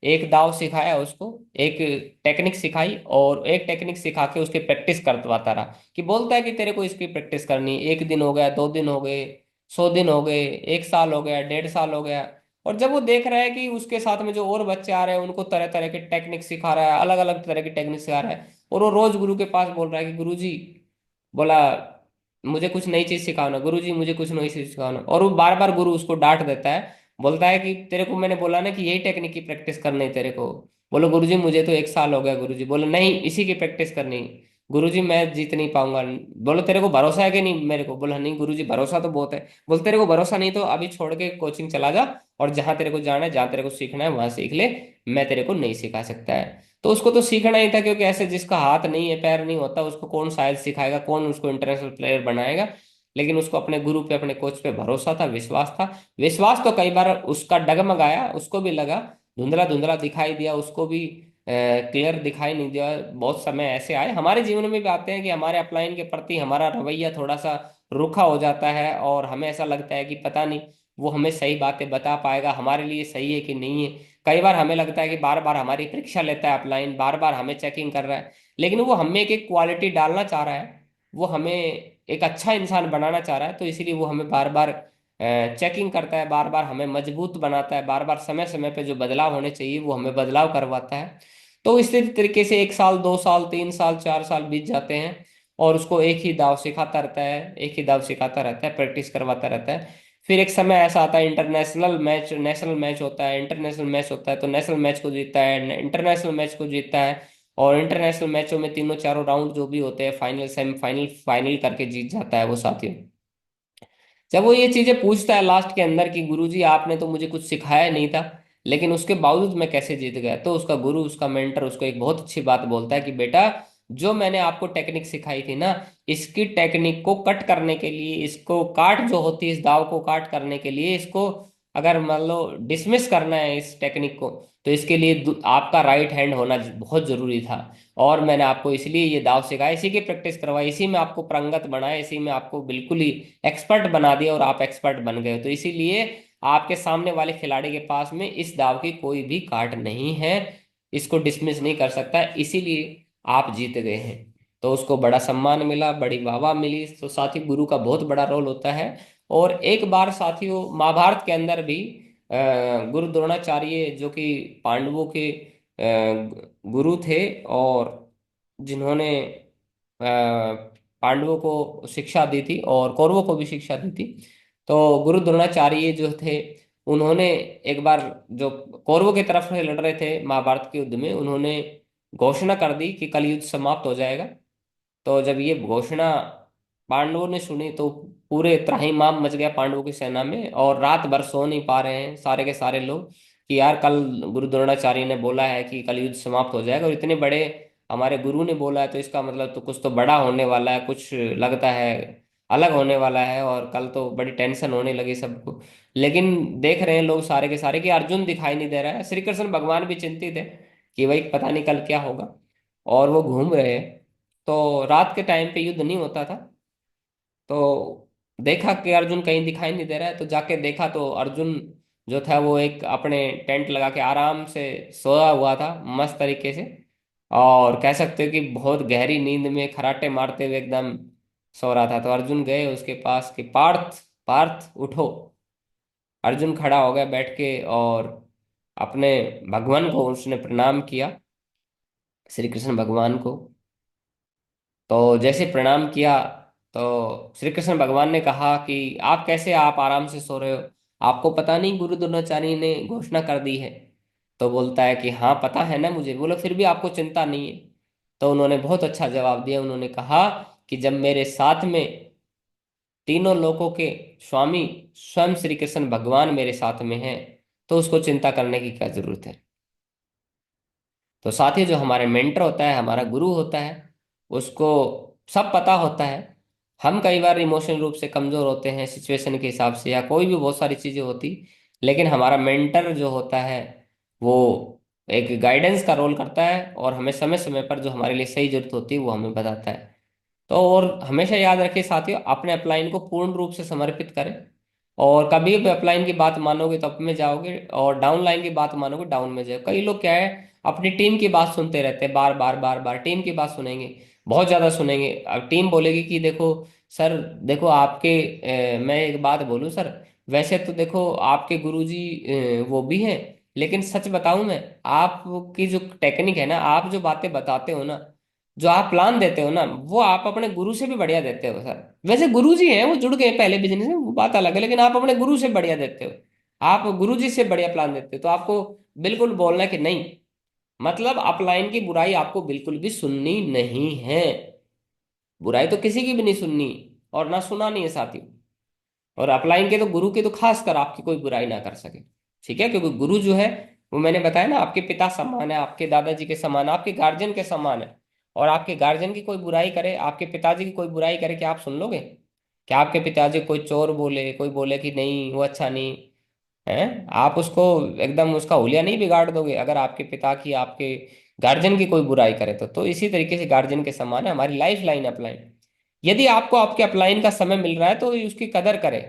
एक दाव सिखाया उसको, एक टेक्निक सिखाई और एक टेक्निक सिखा के उसकी प्रैक्टिस करवाता रहा। कि बोलता है कि तेरे को इसकी प्रैक्टिस करनी है, 1 दिन हो गया, 2 दिन हो गए, 100 दिन हो गए, 1 साल हो गया, 1.5 साल हो गया। और जब वो देख रहा है कि उसके साथ में जो और बच्चे आ रहे हैं उनको तरह तरह के टेक्निक सिखा रहा है, अलग अलग तरह की टेक्निक सिखा रहा है, और वो रोज गुरु के पास बोल रहा है कि गुरुजी, बोला मुझे कुछ नई चीज सिखाओ ना गुरुजी, मुझे कुछ नई चीज सिखाओ ना। और वो बार बार गुरु उसको डांट देता है, बोलता है कि तेरे को मैंने बोला ना कि यही टेक्निक की प्रैक्टिस करनी है तेरे को। बोलो गुरुजी मुझे तो 1 साल हो गया गुरुजी। बोलो नहीं, इसी की प्रैक्टिस करनी। गुरुजी मैं जीत नहीं पाऊंगा। बोलो तेरे को भरोसा है कि नहीं मेरे को। बोला नहीं गुरुजी भरोसा तो बहुत है। बोल तेरे को भरोसा नहीं तो अभी छोड़ के कोचिंग चला जा, और जहां तेरे को जाना है, जहां तेरे को सीखना है वहां सीख ले, मैं तेरे को नहीं सिखा सकता है। तो उसको तो सीखना ही था, क्योंकि ऐसे जिसका हाथ नहीं है, पैर नहीं होता, उसको कौन शायद सिखाएगा, कौन उसको इंटरनेशनल प्लेयर बनाएगा। लेकिन उसको अपने गुरु पे, अपने कोच पे भरोसा था, विश्वास था। विश्वास तो कई बार उसका डगमगाया, उसको भी लगा, धुंधला धुंधला दिखाई दिया, उसको भी क्लियर दिखाई नहीं दिया। बहुत समय ऐसे आए, हमारे जीवन में भी आते हैं कि हमारे अपलाइन के प्रति हमारा रवैया थोड़ा सा रूखा हो जाता है, और हमें ऐसा लगता है कि पता नहीं वो हमें सही बातें बता पाएगा, हमारे लिए सही है कि नहीं है। कई बार हमें लगता है कि बार बार हमारी परीक्षा लेता है अपलाइन, बार बार हमें चेकिंग कर रहा है, लेकिन वो हमें एक क्वालिटी डालना चाह रहा है, वो हमें एक अच्छा इंसान बनाना चाह रहा है। तो इसीलिए वो हमें बार बार चेकिंग करता है, बार बार हमें मजबूत बनाता है, बार बार समय समय पे जो बदलाव होने चाहिए वो हमें बदलाव करवाता है। तो इसी तरीके से 1 साल, 2 साल, 3 साल, 4 साल बीत जाते हैं, और उसको एक ही दाव सिखाता रहता है, एक ही दाव सिखाता रहता है, प्रैक्टिस करवाता रहता है। फिर एक समय ऐसा आता है, इंटरनेशनल मैच, नेशनल मैच होता है, इंटरनेशनल मैच होता है, तो नेशनल मैच को जीतता है, इंटरनेशनल मैच को जीतता है। और इंटरनेशनल मैचों में तीनों चारों राउंड जो भी होते हैं, फाइनल सेमीफाइनल फाइनल करके जीत जाता है वो साथियों। जब वो ये चीजें पूछता है लास्ट के अंदर कि गुरुजी आपने तो मुझे कुछ सिखाया नहीं था, लेकिन उसके बावजूद मैं कैसे जीत गया, तो उसका गुरु, उसका मेंटर उसको एक बहुत अच्छी बात बोलता है कि बेटा, जो मैंने आपको टेक्निक सिखाई थी ना, इसकी टेक्निक को कट करने के लिए, इसको काट जो होती है, इस दाव को काट करने के लिए, इसको अगर मान लो डिसमिस करना है इस टेक्निक को, तो इसके लिए आपका राइट हैंड होना बहुत जरूरी था। और मैंने आपको इसलिए ये दाव सिखाया, इसी की प्रैक्टिस करवाई, इसी में आपको पारंगत बनाया, इसी में आपको बिल्कुल ही एक्सपर्ट बना दिया, और आप एक्सपर्ट बन गए। तो इसीलिए आपके सामने वाले खिलाड़ी के पास में इस दाव की कोई भी काट नहीं है, इसको डिसमिस नहीं कर सकता, इसीलिए आप जीत गए हैं। तो उसको बड़ा सम्मान मिला, बड़ी वाहवाह मिली। तो साथी, गुरु का बहुत बड़ा रोल होता है। और एक बार साथियों, महाभारत के अंदर भी गुरु द्रोणाचार्य, जो कि पांडवों के गुरु थे, और जिन्होंने पांडवों को शिक्षा दी थी और कौरवों को भी शिक्षा दी थी, तो गुरु द्रोणाचार्य जो थे, उन्होंने एक बार, जो कौरवों की तरफ से लड़ रहे थे महाभारत के युद्ध में, उन्होंने घोषणा कर दी कि कल युद्ध समाप्त हो जाएगा। तो जब ये घोषणा पांडवों ने सुनी, तो पूरे त्राहिमाम मच गया पांडवों की सेना में, और रात भर सो नहीं पा रहे हैं सारे के सारे लोग कि यार, कल गुरु द्रोणाचार्य ने बोला है कि कल युद्ध समाप्त हो जाएगा, और इतने बड़े हमारे गुरु ने बोला है, तो इसका मतलब तो कुछ तो बड़ा होने वाला है, कुछ लगता है अलग होने वाला है, और कल तो बड़ी टेंशन होने लगी सबको। लेकिन देख रहे हैं लोग सारे के सारे कि अर्जुन दिखाई नहीं दे रहा है। श्री कृष्ण भगवान भी चिंतित है कि भाई पता नहीं कल क्या होगा, और वो घूम रहे हैं। तो रात के टाइम पे युद्ध नहीं होता था, तो देखा कि अर्जुन कहीं दिखाई नहीं दे रहा है, तो जाके देखा तो अर्जुन जो था वो एक अपने टेंट लगा के आराम से सोया हुआ था, मस्त तरीके से। और कह सकते हो कि बहुत गहरी नींद में खराटे मारते हुए एकदम सो रहा था। तो अर्जुन गए उसके पास कि पार्थ, पार्थ उठो। अर्जुन खड़ा हो गया बैठ के, और अपने भगवान को उसने प्रणाम किया, श्री कृष्ण भगवान को। तो जैसे प्रणाम किया, तो श्री कृष्ण भगवान ने कहा कि आप कैसे, आप आराम से सो रहे हो, आपको पता नहीं गुरु द्रोणाचार्य ने घोषणा कर दी है? तो बोलता है कि हाँ पता है ना मुझे। बोलो फिर भी आपको चिंता नहीं है? तो उन्होंने बहुत अच्छा जवाब दिया। उन्होंने कहा कि जब मेरे साथ में तीनों लोकों के स्वामी स्वयं श्री कृष्ण भगवान मेरे साथ में हैं, तो उसको चिंता करने की क्या जरूरत है। तो साथ ही जो हमारे मेंटर होता है, हमारा गुरु होता है, उसको सब पता होता है। हम कई बार इमोशनल रूप से कमजोर होते हैं सिचुएशन के हिसाब से, या कोई भी बहुत सारी चीजें होती, लेकिन हमारा मेंटर जो होता है, वो एक गाइडेंस का रोल करता है, और हमें समय समय पर जो हमारे लिए सही जरूरत होती है वो हमें बताता है। तो और हमेशा याद रखिए साथियों, अपने अपलाइन को पूर्ण रूप से समर्पित करें। और कभी भी अपलाइन की बात मानोगे तो अप में जाओगे, और डाउन लाइन की बात मानोगे डाउन में जाओगे। कई लोग क्या है, अपनी टीम की बात सुनते रहते हैं, बार बार बार बार टीम की बात सुनेंगे, बहुत ज्यादा सुनेंगे। अब टीम बोलेगी कि देखो सर, देखो आपके मैं एक बात बोलूं सर, वैसे तो देखो आपके गुरुजी वो भी हैं, लेकिन सच बताऊं मैं, आपकी जो टेक्निक है ना, आप जो बातें बताते हो ना, जो आप प्लान देते हो ना, वो आप अपने गुरु से भी बढ़िया देते हो सर। वैसे गुरु जी हैं, वो जुड़ गए पहले बिजनेस में, वो बात अलग है, लेकिन आप अपने गुरु से बढ़िया देते हो, आप गुरु जी से बढ़िया प्लान देते हो। तो आपको बिल्कुल बोलना है कि नहीं, मतलब अपलाइन की बुराई आपको बिल्कुल भी सुननी नहीं है। बुराई तो किसी की भी नहीं सुननी, और ना सुना नहीं है साथियों। और अपलाइन के तो गुरु के तो खास कर आपकी कोई बुराई ना कर सके। ठीक है, क्योंकि गुरु जो है, वो मैंने बताया ना, आपके पिता समान है, आपके दादाजी के समान, आपके गार्जियन के समान है। और आपके गार्जियन की कोई बुराई करे, आपके पिताजी की कोई बुराई करे, क्या आप सुन लोगे? क्या आपके पिताजी कोई चोर बोले, कोई बोले कि नहीं वो अच्छा नहीं है, आप उसको एकदम उसका हुलिया नहीं बिगाड़ दोगे? अगर आपके पिता की, आपके गार्जियन की कोई बुराई करे तो इसी तरीके से गार्जियन के समान है हमारी लाइफ लाइन अपलाइन। यदि आपको आपके अपलाइन का समय मिल रहा है तो उसकी कदर करें।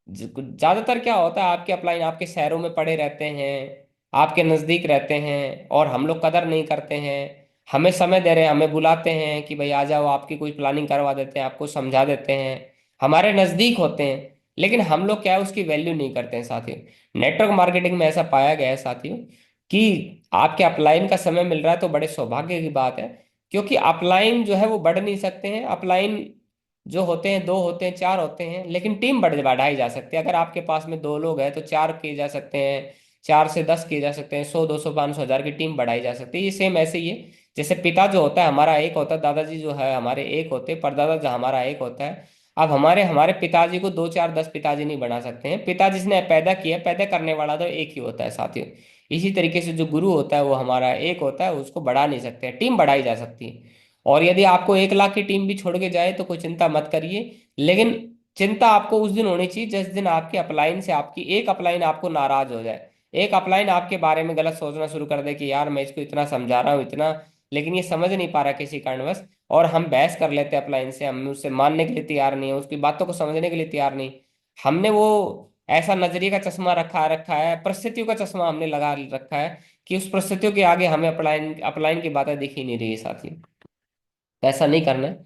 ज्यादातर क्या होता है, आपके अपलाइन आपके शहरों में पड़े रहते हैं, आपके नजदीक रहते हैं, और हम लोग कदर नहीं करते हैं। हमें समय दे रहे हैं, हमें बुलाते हैं कि भाई आ जाओ, आपकी कोई प्लानिंग करवा देते हैं, आपको समझा देते हैं, हमारे नजदीक होते हैं, लेकिन हम लोग क्या है, उसकी वैल्यू नहीं करते हैं साथियों। नेटवर्क मार्केटिंग में ऐसा पाया गया है साथियों, कि आपके अपलाइन का समय मिल रहा है तो बड़े सौभाग्य की बात है। क्योंकि अपलाइन जो है वो बढ़ नहीं सकते हैं। अपलाइन जो होते हैं, दो होते हैं, चार होते हैं, लेकिन टीम बढ़ाई जा सकती है। अगर आपके पास में दो लोग हैं तो चार किए जा सकते हैं, 4 से 10 किए जा सकते हैं, 100 200 500 1000 की टीम बढ़ाई जा सकती है। ये सेम ऐसे ही है जैसे पिता जो होता है हमारा एक होता है, दादाजी जो है हमारे एक होते हैं, परदादा जो हमारा एक होता है। अब हमारे हमारे पिताजी को दो चार दस पिताजी नहीं बना सकते हैं। पिता जिसने पैदा किया, पैदा करने वाला तो एक ही होता है साथियों। इसी तरीके से जो गुरु होता है वो हमारा एक होता है, उसको बढ़ा नहीं सकते, टीम बढ़ाई जा सकती है। और यदि आपको 1 लाख की टीम भी छोड़ के जाए तो कोई चिंता मत करिए, लेकिन चिंता आपको उस दिन होनी चाहिए जिस दिन आपके अपलाइन से आपकी एक अपलाइन आपको नाराज हो जाए, एक अपलाइन आपके बारे में गलत सोचना शुरू कर दे कि यार मैं इसको इतना समझा रहा हूँ इतना, लेकिन ये समझ नहीं पा रहा किसी कारणवश, और हम बहस कर लेते हैं अपलाइन से, हम उससे मानने के लिए तैयार नहीं है, उसकी बातों को समझने के लिए तैयार नहीं। हमने वो ऐसा नजरिए का चश्मा रखा रखा है, परिस्थितियों का चश्मा हमने लगा रखा है कि उस परिस्थितियों के आगे हमें अपलाइन अपलाइन की बातें दिख ही नहीं रही है साथी। तो ऐसा नहीं करना है।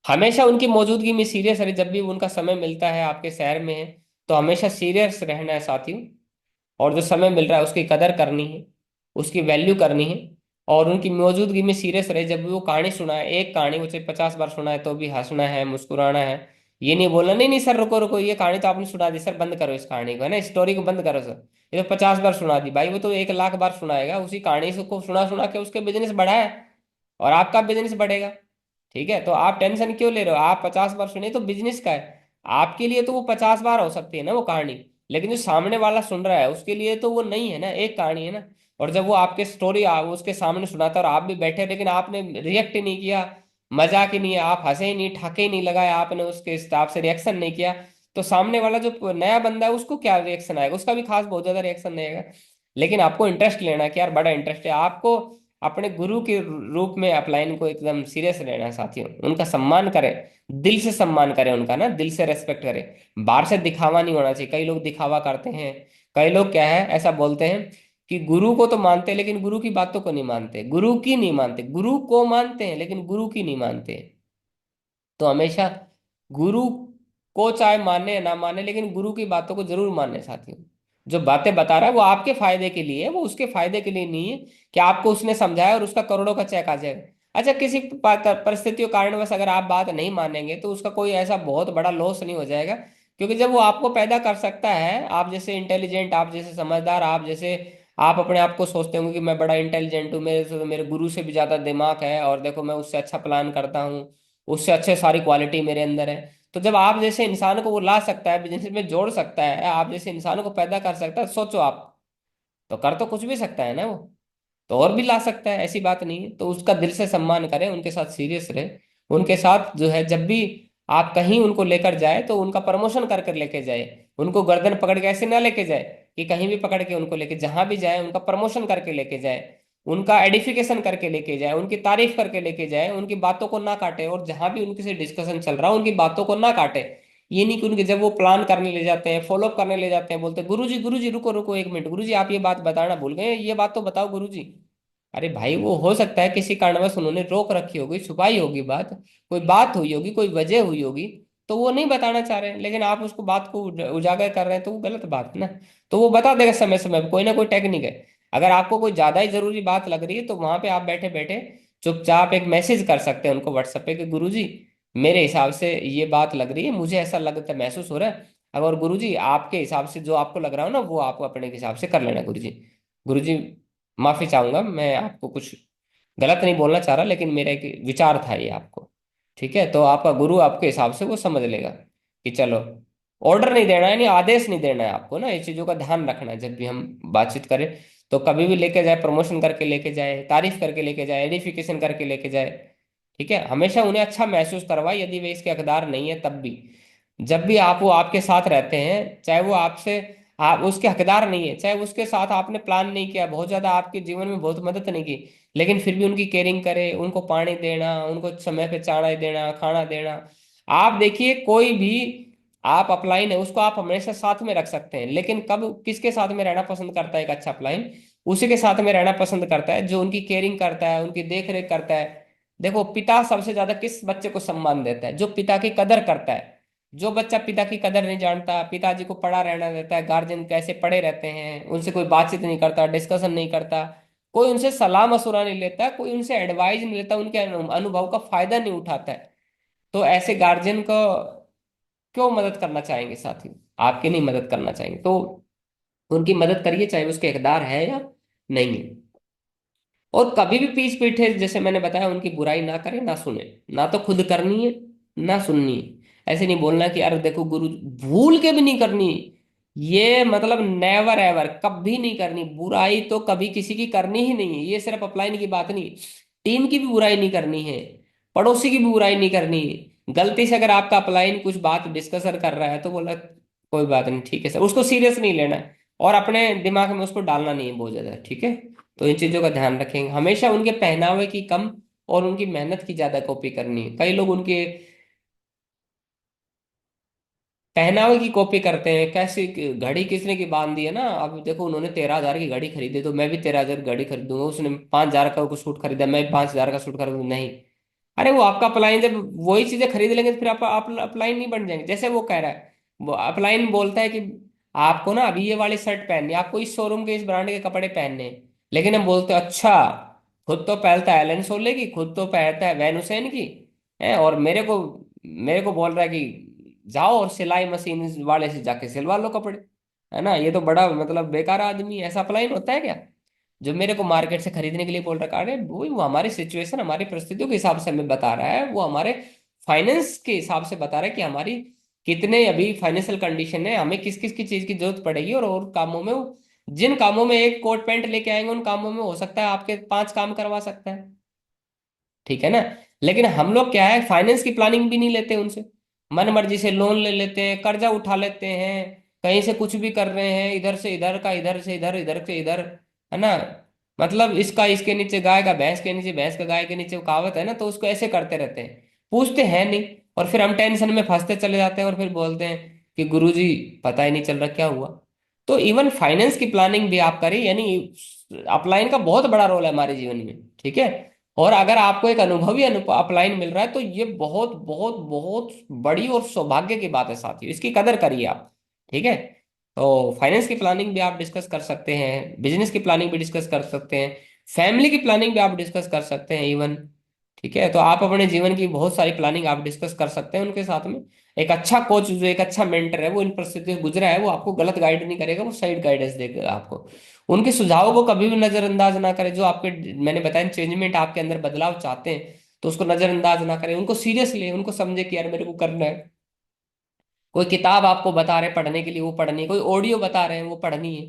हमेशा उनकी मौजूदगी में सीरियस रहे, जब भी उनका समय मिलता है आपके शहर में है तो हमेशा सीरियस रहना है साथियों। और जो समय मिल रहा है उसकी कदर करनी है, उसकी वैल्यू करनी है। और उनकी मौजूदगी में सीरियस रहे, जब भी वो कहानी सुनाए, एक कहानी वो चाहे 50 बार सुनाए तो भी हंसना है, मुस्कुराना है। ये नहीं बोलना नहीं नहीं सर रुको रुको, ये कहानी तो आपने सुना दी सर, बंद करो इस कहानी को, है ना, स्टोरी को बंद करो सर। ये तो 50 बार सुना दी भाई, वो तो 1 लाख बार सुनाएगा उसी कहानी से को सुना सुना के उसके बिजनेस बढ़ा है, और आपका बिजनेस बढ़ेगा। ठीक है, तो आप टेंशन क्यों ले रहे हो? आप 50 बार सुनिए तो बिजनेस का है। आपके लिए तो वो 50 बार हो सकती है ना वो कहानी, लेकिन जो सामने वाला सुन रहा है उसके लिए तो वो नहीं है ना, एक कहानी है ना। और जब वो आपके स्टोरी उसके सामने सुनाता है और आप भी बैठे लेकिन आपने रिएक्ट ही नहीं किया, मजाक ही नहीं है, आप हंसे ही नहीं, ठाके ही नहीं लगाए आपने, उसके हिसाब से रिएक्शन नहीं किया, तो सामने वाला जो नया बंदा है उसको क्या रिएक्शन आएगा? उसका भी खास बहुत ज्यादा रिएक्शन नहीं आएगा। लेकिन आपको इंटरेस्ट लेना है कि यार बड़ा इंटरेस्ट है आपको, अपने गुरु के रूप में अपलाइन को एकदम सीरियस रहना है साथियों। उनका सम्मान करें, दिल से सम्मान करें उनका, ना दिल से रेस्पेक्ट करें। बाहर से दिखावा नहीं होना चाहिए, कई लोग दिखावा करते हैं। कई लोग क्या है ऐसा बोलते हैं कि गुरु को तो मानते हैं लेकिन गुरु की बातों को नहीं मानते, गुरु की नहीं मानते, गुरु को मानते हैं लेकिन गुरु की नहीं मानते। तो हमेशा गुरु को चाहे माने या ना माने लेकिन गुरु की बातों को जरूर मानने साथियों। जो बातें बता रहा है वो आपके फायदे के लिए है, वो उसके फायदे के लिए नहीं है कि आपको उसने समझाया और उसका करोड़ों का चेक आ जाएगा। अच्छा, किसी परिस्थितियों कारणवश अगर आप बात नहीं मानेंगे तो उसका कोई ऐसा बहुत बड़ा लॉस नहीं हो जाएगा, क्योंकि जब वो आपको पैदा कर सकता है, आप जैसे इंटेलिजेंट, आप जैसे समझदार, आप जैसे, आप अपने आप को सोचते होंगे कि मैं बड़ा इंटेलिजेंट हूँ, मेरे से मेरे गुरु से भी ज्यादा दिमाग है, और देखो मैं उससे अच्छा प्लान करता हूँ, उससे अच्छे सारी क्वालिटी मेरे अंदर है। तो जब आप जैसे इंसान को वो ला सकता है, बिजनेस में जोड़ सकता है, आप जैसे इंसानों को पैदा कर सकता है, सोचो आप, तो कर तो कुछ भी सकता है ना वो, तो और भी ला सकता है, ऐसी बात नहीं है। तो उसका दिल से सम्मान करें, उनके साथ सीरियस रहे, उनके साथ जो है जब भी आप कहीं उनको लेकर जाए तो उनका प्रमोशन कर कर लेके जाए, उनको गर्दन पकड़ के ऐसे ना लेके जाए कि कहीं भी पकड़ के उनको लेके, जहां भी जाए उनका प्रमोशन करके लेके जाए, उनका एडिफिकेशन करके लेके जाए, उनकी तारीफ करके लेके जाए, उनकी बातों को ना काटे, और जहां भी उनकी से डिस्कशन चल रहा है उनकी बातों को ना काटे। ये नहीं कि उनके जब वो प्लान करने ले जाते हैं, फॉलोअप करने ले जाते हैं, बोलते हैं गुरु जी रुको रुको 1 मिनट, गुरु जी आप ये बात बताना भूल गए, ये बात तो बताओ गुरु जी। अरे भाई, वो हो सकता है किसी कारणवश उन्होंने रोक रखी होगी, छुपाई होगी बात, कोई बात हुई होगी, कोई वजह हुई होगी, तो वो नहीं बताना चाह रहे हैं, लेकिन आप उसको बात को उजागर कर रहे हैं तो वो गलत बात है ना। तो वो बता देगा समय समय पे, कोई ना कोई टेक्निक है। अगर आपको कोई ज्यादा ही जरूरी बात लग रही है तो वहां पे आप बैठे बैठे चुपचाप एक मैसेज कर सकते हैं उनको व्हाट्सएप पे कि गुरु जी मेरे हिसाब से ये बात लग रही है, मुझे ऐसा लगता है, महसूस हो रहा है। अगर गुरु जी आपके हिसाब से जो आपको लग रहा हो ना वो आप अपने हिसाब से कर लेना गुरु जी। गुरु जी माफी चाहूंगा, मैं आपको कुछ गलत नहीं बोलना चाह रहा, लेकिन मेरा एक विचार था ये आपको। ठीक है, तो आपका गुरु आपके हिसाब से वो समझ लेगा कि चलो, ऑर्डर नहीं देना है, नहीं आदेश नहीं देना है आपको ना, ये चीजों का ध्यान रखना है जब भी हम बातचीत करें। तो कभी भी लेके जाए, प्रमोशन करके लेके जाए, तारीफ करके लेके जाए, एडिफिकेशन करके लेके जाए। ठीक है, हमेशा उन्हें अच्छा महसूस करवाए, यदि वे इसके हकदार नहीं है तब भी। जब भी आप वो आपके साथ रहते हैं, चाहे वो आपसे, आप उसके हकदार नहीं है, चाहे उसके साथ आपने प्लान नहीं किया, बहुत ज्यादा आपके जीवन में बहुत मदद नहीं की, लेकिन फिर भी उनकी केयरिंग करे, उनको पानी देना, उनको समय पे चारा देना, खाना देना। आप देखिए कोई भी, आप अपलाइन है उसको आप हमेशा साथ में रख सकते हैं, लेकिन कब किसके साथ में रहना पसंद करता है एक अच्छा अपलाइन? उसी के साथ में रहना पसंद करता है जो उनकी केयरिंग करता है, उनकी देख रेख करता है। देखो पिता सबसे ज्यादा किस बच्चे को सम्मान देता है? जो पिता की कदर करता है। जो बच्चा पिता की कदर नहीं जानता, पिताजी को पड़ा रहना देता है, गार्जियन कैसे पड़े रहते हैं, उनसे कोई बातचीत नहीं करता, डिस्कशन नहीं करता, कोई उनसे सलाह मशुरा नहीं लेता, कोई उनसे एडवाइस नहीं लेता, उनके अनुभव का फायदा नहीं उठाता है, तो ऐसे गार्जियन को क्यों मदद करना चाहेंगे साथी? आपकी नहीं मदद करना चाहेंगे तो उनकी मदद करिए, चाहे उसके इकदार है या नहीं है। और कभी भी पीछ पीछे जैसे मैंने बताया उनकी बुराई ना करे ना सुने, ना तो खुद करनी है ना सुननी है। ऐसे नहीं बोलना कि यार देखो गुरु, भूल के भी नहीं करनी। ये मतलब नेवर एवर, कभी नहीं करनी बुराई, तो कभी किसी की करनी ही नहीं है। ये सिर्फ अपलाइन की बात नहीं, टीम की भी बुराई नहीं करनी है, पड़ोसी की भी बुराई नहीं करनी है। गलती से अगर आपका अपलाइन कुछ बात डिस्कशन कर रहा है तो बोला कोई बात नहीं, ठीक है सर, उसको सीरियस नहीं लेना है और अपने दिमाग में उसको डालना नहीं है बहुत ज्यादा, ठीक है। तो इन चीजों का ध्यान रखेंगे हमेशा, उनके पहनावे की कम और उनकी मेहनत की ज्यादा कॉपी करनी है। कई लोग उनके पहनावे की कॉपी करते हैं, कैसी घड़ी किसने की बांध दी है ना, अब देखो उन्होंने 13,000 की घड़ी खरीदी तो मैं भी 13,000 की घड़ी खरीदूंगा, उसने 5,000 का कुछ सूट खरीदा मैं भी 5,000 का सूट खरीदूंगा, नहीं। अरे वो आपका अपलाइन, जब वही चीजें खरीद लेंगे तो फिर आप अपलाइन नहीं बन जाएंगे। जैसे वो कह रहा है, वो अपलाइन बोलता है कि आपको ना अभी ये वाली शर्ट पहननी है, आपको इस शोरूम के इस ब्रांड के कपड़े पहनने हैं, लेकिन हम बोलते हैं अच्छा, खुद तो पहनता है एलन सोले की, खुद तो पहनता है वैन हुसैन की, है, और मेरे को बोल रहा है कि जाओ और सिलाई मशीन वाले से जाके सिलवा लो कपड़े, है ना। ये तो बड़ा मतलब बेकार आदमी है। ऐसा अपलाइन होता है क्या, जो मेरे को मार्केट से खरीदने के लिए बोल रहा है? अरे वो हमारी सिचुएशन, हमारी परिस्थितियों के हिसाब से हमें बता रहा है, वो हमारे फाइनेंस के हिसाब से बता रहा है कि हमारी कितने अभी फाइनेंशियल कंडीशन है, हमें किस किस की चीज की जरूरत पड़ेगी, और कामों में जिन कामों में एक कोट पैंट लेके आएंगे उन कामों में हो सकता है आपके 5 काम करवा सकता है, ठीक है ना। लेकिन हम लोग क्या है, फाइनेंस की प्लानिंग भी नहीं लेते उनसे, मन मर्जी से लोन ले लेते हैं, कर्जा उठा लेते हैं, कहीं से कुछ भी कर रहे हैं, इधर से इधर का, इधर से इधर, इधर से इधर, है ना। मतलब इसका इसके नीचे गाय का, भैंस के नीचे भैंस का गाय के नीचे, वो कहावत है ना, तो उसको ऐसे करते रहते हैं, पूछते हैं नहीं। और फिर हम टेंशन में फंसते चले जाते हैं और फिर बोलते हैं कि गुरुजी पता ही नहीं चल रहा क्या हुआ। तो इवन फाइनेंस की प्लानिंग भी आप करें, यानी अपलाइन का बहुत बड़ा रोल है हमारे जीवन में, ठीक है। और अगर आपको एक अनुभवी अपलाइन मिल रहा है तो ये बहुत बहुत बहुत बड़ी और सौभाग्य की बात है साथियों, इसकी कदर करिए आप, ठीक है। तो फाइनेंस की प्लानिंग भी आप डिस्कस कर सकते हैं, बिजनेस की प्लानिंग भी डिस्कस कर सकते हैं, फैमिली की प्लानिंग भी आप डिस्कस कर सकते हैं इवन, ठीक है। तो आप अपने जीवन की बहुत सारी प्लानिंग आप डिस्कस कर सकते हैं उनके साथ में। एक अच्छा कोच, जो एक अच्छा मेंटर है, वो इन परिस्थितियों से गुजरा है, वो आपको गलत गाइड नहीं करेगा, वो सही गाइडेंस देगा आपको। उनके सुझावों को कभी भी नजरअंदाज ना करें, जो आपके, मैंने बताया चेंजमेंट, आपके अंदर बदलाव चाहते हैं, तो उसको नजरअंदाज ना करें, उनको सीरियस ले, उनको समझे कि यार मेरे को करना है। कोई किताब आपको बता रहे हैं पढ़ने के लिए, वो पढ़नी है, कोई ऑडियो बता रहे हैं वो पढ़नी है,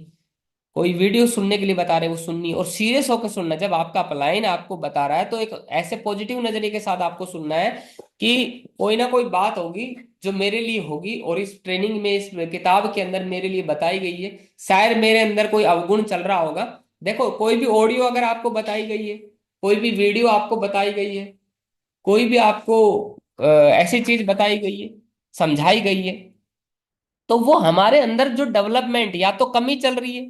कोई वीडियो सुनने के लिए बता रहे हैं वो सुननी है, और सीरियस होकर सुनना है। जब आपका अपलाइन आपको बता रहा है तो एक ऐसे पॉजिटिव नजरिए के साथ आपको सुनना है कि कोई ना कोई बात होगी जो मेरे लिए होगी, और इस ट्रेनिंग में, इस किताब के अंदर मेरे लिए बताई गई है, शायद मेरे अंदर कोई अवगुण चल रहा होगा। देखो कोई भी ऑडियो अगर आपको बताई गई है, कोई भी वीडियो आपको बताई गई है, कोई भी आपको ऐसी चीज बताई गई है, समझाई गई है, तो वो हमारे अंदर जो डेवलपमेंट या तो कमी चल रही है,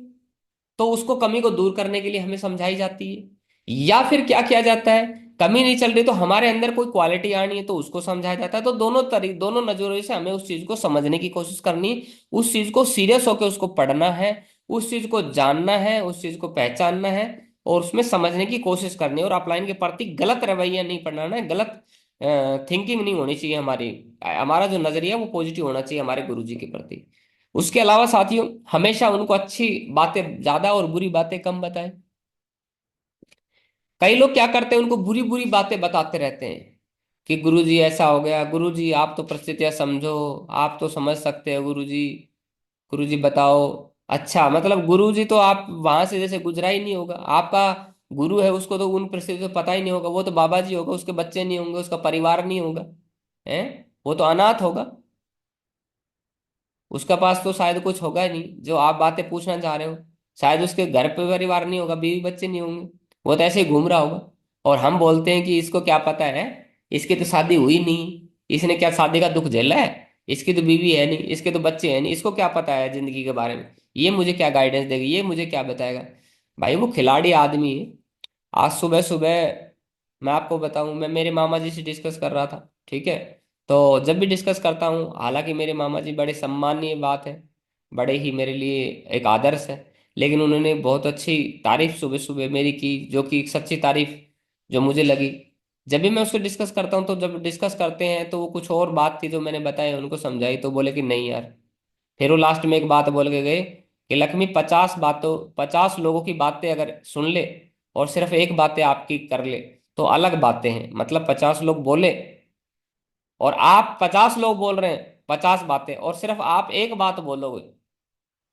तो उसको कमी को दूर करने के लिए हमें समझाई जाती है, या फिर क्या किया जाता है, कमी नहीं चल रही तो हमारे अंदर कोई क्वालिटी आनी है तो उसको समझाया जाता है। तो दोनों नजरों से हमें उस चीज को समझने की कोशिश करनी है, उस चीज को सीरियस होकर उसको पढ़ना है, उस चीज को जानना है, उस चीज को पहचानना है, और उसमें समझने की कोशिश करनी है। और अपलाइन के प्रति गलत रवैया नहीं अपनाना है, गलत थिंकिंग नहीं होनी चाहिए हमारी। हमारा जो नजरिया है वो पॉजिटिव होना चाहिए हमारे गुरुजी के प्रति। उसके अलावा साथियों, हमेशा उनको अच्छी बातें ज्यादा और बुरी बातें कम बताएं। कई लोग क्या करते हैं, उनको बुरी बुरी बातें बताते रहते हैं कि गुरुजी ऐसा हो गया, गुरुजी आप तो परिस्थितियां समझो, आप तो समझ सकते हो गुरुजी, गुरुजी बताओ। अच्छा, मतलब गुरुजी तो आप वहां से जैसे गुजरा ही नहीं होगा, आपका गुरु है उसको तो उन परिस्थितियों से पता ही नहीं होगा, वो तो बाबा जी होगा, उसके बच्चे नहीं होंगे, उसका परिवार नहीं होगा, है, वो तो अनाथ होगा, उसका पास तो शायद कुछ होगा ही नहीं जो आप बातें पूछना चाह रहे हो। शायद उसके घर पे परिवार नहीं होगा, बीवी बच्चे नहीं होंगे, वो तो ऐसे ही घूम रहा होगा। और हम बोलते हैं कि इसको क्या पता है, इसकी तो शादी हुई नहीं, इसने क्या शादी का दुख झेला है, इसकी तो बीवी है नहीं, इसके तो बच्चे हैं नहीं, इसको क्या पता है जिंदगी के बारे में, ये मुझे क्या गाइडेंस देगा, ये मुझे क्या बताएगा। भाई वो खिलाड़ी आदमी है। आज सुबह सुबह मैं आपको बताऊं, मैं मेरे मामा जी से डिस्कस कर रहा था, ठीक है। तो जब भी डिस्कस करता हूँ, हालांकि मेरे मामा जी बड़े सम्माननीय बात है, बड़े ही मेरे लिए एक आदर्श है, लेकिन उन्होंने बहुत अच्छी तारीफ सुबह सुबह मेरी की, जो कि एक सच्ची तारीफ जो मुझे लगी। जब भी मैं उसको डिस्कस करता हूँ, तो जब डिस्कस करते हैं तो वो कुछ और बात थी जो मैंने बताई उनको समझाई, तो बोले कि नहीं यार। फिर वो लास्ट में एक बात बोल के गए कि लक्ष्मी 50 बातों, 50 लोगों की बातें अगर सुन ले और सिर्फ एक बातें आपकी कर ले तो अलग बातें हैं। मतलब 50 लोग बोले और आप 50 लोग बोल रहे हैं 50 बातें, और सिर्फ आप एक बात बोलोगे,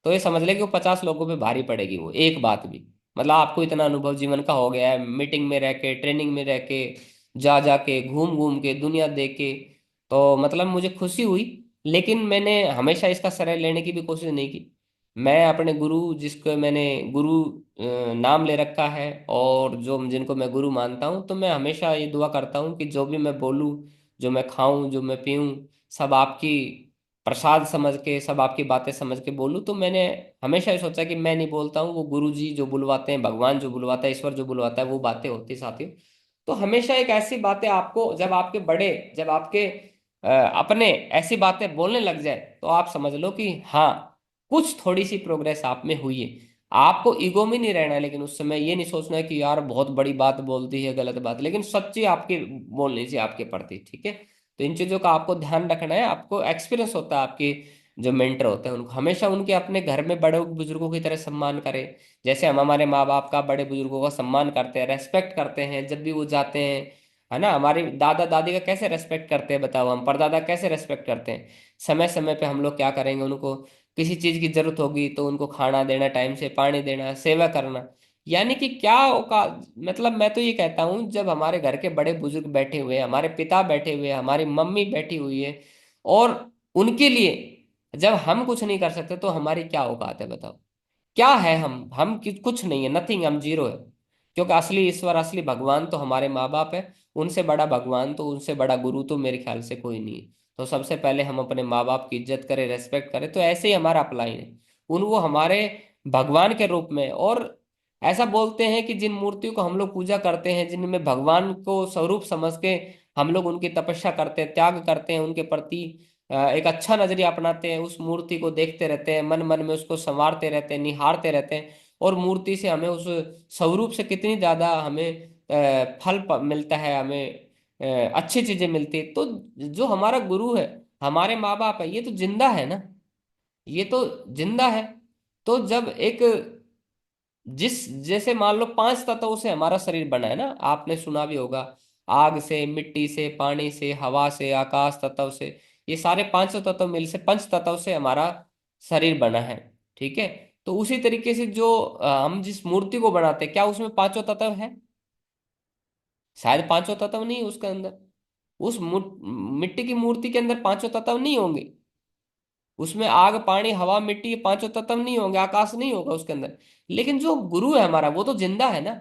तो ये समझ ले कि वो 50 लोगों पे भारी पड़ेगी वो एक बात भी। मतलब आपको इतना अनुभव जीवन का हो गया है, मीटिंग में रह के, ट्रेनिंग में रह के, जा जा के, घूम घूम के, दुनिया देख के। तो मतलब मुझे खुशी हुई, लेकिन मैंने हमेशा इसका श्रेय लेने की भी कोशिश नहीं की। मैं अपने गुरु, जिसको मैंने गुरु नाम ले रखा है, और जो जिनको मैं गुरु मानता हूँ, तो मैं हमेशा ये दुआ करता हूँ कि जो भी मैं बोलूँ, जो मैं खाऊं, जो मैं पीऊं, सब आपकी प्रसाद समझ के, सब आपकी बातें समझ के बोलूं। तो मैंने हमेशा ये सोचा कि मैं नहीं बोलता हूँ, वो गुरु जी जो बुलवाते हैं, भगवान जो बुलवाता है, ईश्वर जो बुलवाता है, वो बातें होती हैं साथियों। तो हमेशा एक ऐसी बातें आपको, जब आपके बड़े, जब आपके अपने ऐसी बातें बोलने लग जाए, तो आप समझ लो कि हाँ, कुछ थोड़ी सी प्रोग्रेस आप में हुई है। आपको ईगो में नहीं रहना है, लेकिन उस समय ये नहीं सोचना है कि यार बहुत बड़ी बात बोल दी है, गलत बात, लेकिन सच्ची आपकी बोलनी चाहिए आपके प्रति, ठीक है। तो इन चीजों का आपको ध्यान रखना है। आपको एक्सपीरियंस होता है, आपके जो मेंटर होते हैं उनको हमेशा उनके अपने घर में बड़े बुजुर्गों की तरह सम्मान करें। जैसे हम हमारे माँ बाप का, बड़े बुजुर्गों का सम्मान करते हैं, रेस्पेक्ट करते हैं जब भी वो जाते हैं, है ना। हमारे दादा दादी का कैसे रेस्पेक्ट करते हैं बताओ, हम परदादा कैसे रेस्पेक्ट करते हैं। समय समय पे हम लोग क्या करेंगे, उनको किसी चीज की जरूरत होगी तो उनको खाना देना, टाइम से पानी देना, सेवा करना। यानी कि क्या मतलब मैं तो ये कहता हूँ, जब हमारे घर के बड़े बुजुर्ग बैठे हुए हैं, हमारे पिता बैठे हुए हैं, हमारी मम्मी बैठी हुई है, और उनके लिए जब हम कुछ नहीं कर सकते, तो हमारी क्या औकात है बताओ। क्या है कुछ नहीं है, नथिंग, हम जीरो है। क्योंकि असली ईश्वर, असली भगवान तो हमारे माँ बाप है। उनसे बड़ा भगवान, तो उनसे बड़ा गुरु तो मेरे ख्याल से कोई नहीं है। तो सबसे पहले हम अपने माँ बाप की इज्जत करें, रेस्पेक्ट करें। तो ऐसे ही हमारा अपलाइन है, उन वो हमारे भगवान के रूप में। और ऐसा बोलते हैं कि जिन मूर्तियों को हम लोग पूजा करते हैं, जिनमें भगवान को स्वरूप समझ के हम लोग उनकी तपस्या करते हैं, त्याग करते हैं, उनके प्रति एक अच्छा नजरिया अपनाते हैं, उस मूर्ति को देखते रहते हैं, मन मन में उसको संवारते रहते हैं, निहारते रहते हैं, और मूर्ति से हमें, उस स्वरूप से कितनी ज्यादा हमें फल मिलता है, हमें अच्छी चीजें मिलती है। तो जो हमारा गुरु है, हमारे माँ बाप है, ये तो जिंदा है ना, ये तो जिंदा है। तो जब एक, जिस जैसे मान लो 5 तत्वों से हमारा शरीर बना है ना, आपने सुना भी होगा, आग से, मिट्टी से, पानी से, हवा से, आकाश तत्व से, ये सारे 5 तत्व मिल से, पंच तत्व से हमारा शरीर बना है, ठीक है। तो उसी तरीके से जो हम जिस मूर्ति को बनाते हैं, क्या उसमें 5 तत्व है? शायद 5 तत्व नहीं है उसके अंदर। उस मिट्टी की मूर्ति के अंदर 5 तत्व नहीं होंगे। उसमें आग, पानी, हवा, मिट्टी, ये 5 तत्व नहीं होंगे, आकाश नहीं होगा उसके अंदर। लेकिन जो गुरु है हमारा, वो तो जिंदा है ना,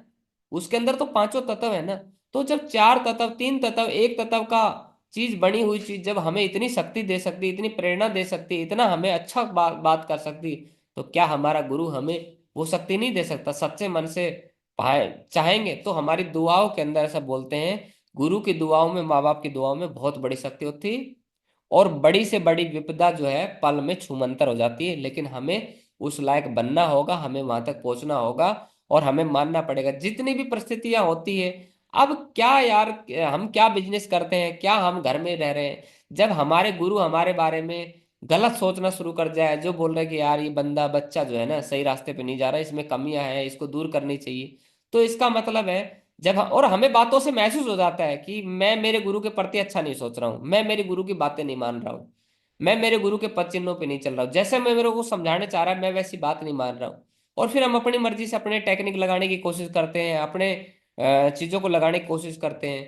उसके अंदर तो 5 तत्व है ना। तो जब 4 तत्व, 3 तत्व, एक तत्व का चीज, बनी हुई चीज जब हमें इतनी शक्ति दे सकती, इतनी प्रेरणा दे सकती, इतना हमें अच्छा बात कर सकती, तो क्या हमारा गुरु हमें वो शक्ति नहीं दे सकता? सच्चे मन से चाहेंगे तो हमारी दुआओं के अंदर, ऐसा बोलते हैं, गुरु की दुआओं में, माँ बाप की दुआओं में बहुत बड़ी शक्ति होती है। और बड़ी से बड़ी विपदा जो है पल में छूमंतर हो जाती है। लेकिन हमें उस लायक बनना होगा, हमें वहां तक पहुंचना होगा, और हमें मानना पड़ेगा जितनी भी परिस्थितियां होती है। अब क्या यार, हम क्या बिजनेस करते हैं, क्या हम घर में रह रहे हैं, जब हमारे गुरु हमारे बारे में गलत सोचना शुरू कर जाए, जो बोल रहे हैं कि यार ये बंदा, बच्चा जो है ना, सही रास्ते पे नहीं जा रहा, इसमें कमियां हैं, इसको दूर करनी चाहिए, तो इसका मतलब है, और हमें बातों से महसूस हो जाता है कि मैं मेरे गुरु के प्रति अच्छा नहीं सोच रहा हूँ, मैं मेरे गुरु की बातें नहीं मान रहा हूँ, मैं मेरे गुरु के पद चिन्हों पे नहीं चल रहा हूँ, जैसे मैं मेरे को समझाने चाह रहा है मैं वैसी बात नहीं मान रहा हूँ। और फिर हम अपनी मर्जी से अपने टेक्निक लगाने की कोशिश करते हैं, अपने चीजों को लगाने की कोशिश करते हैं।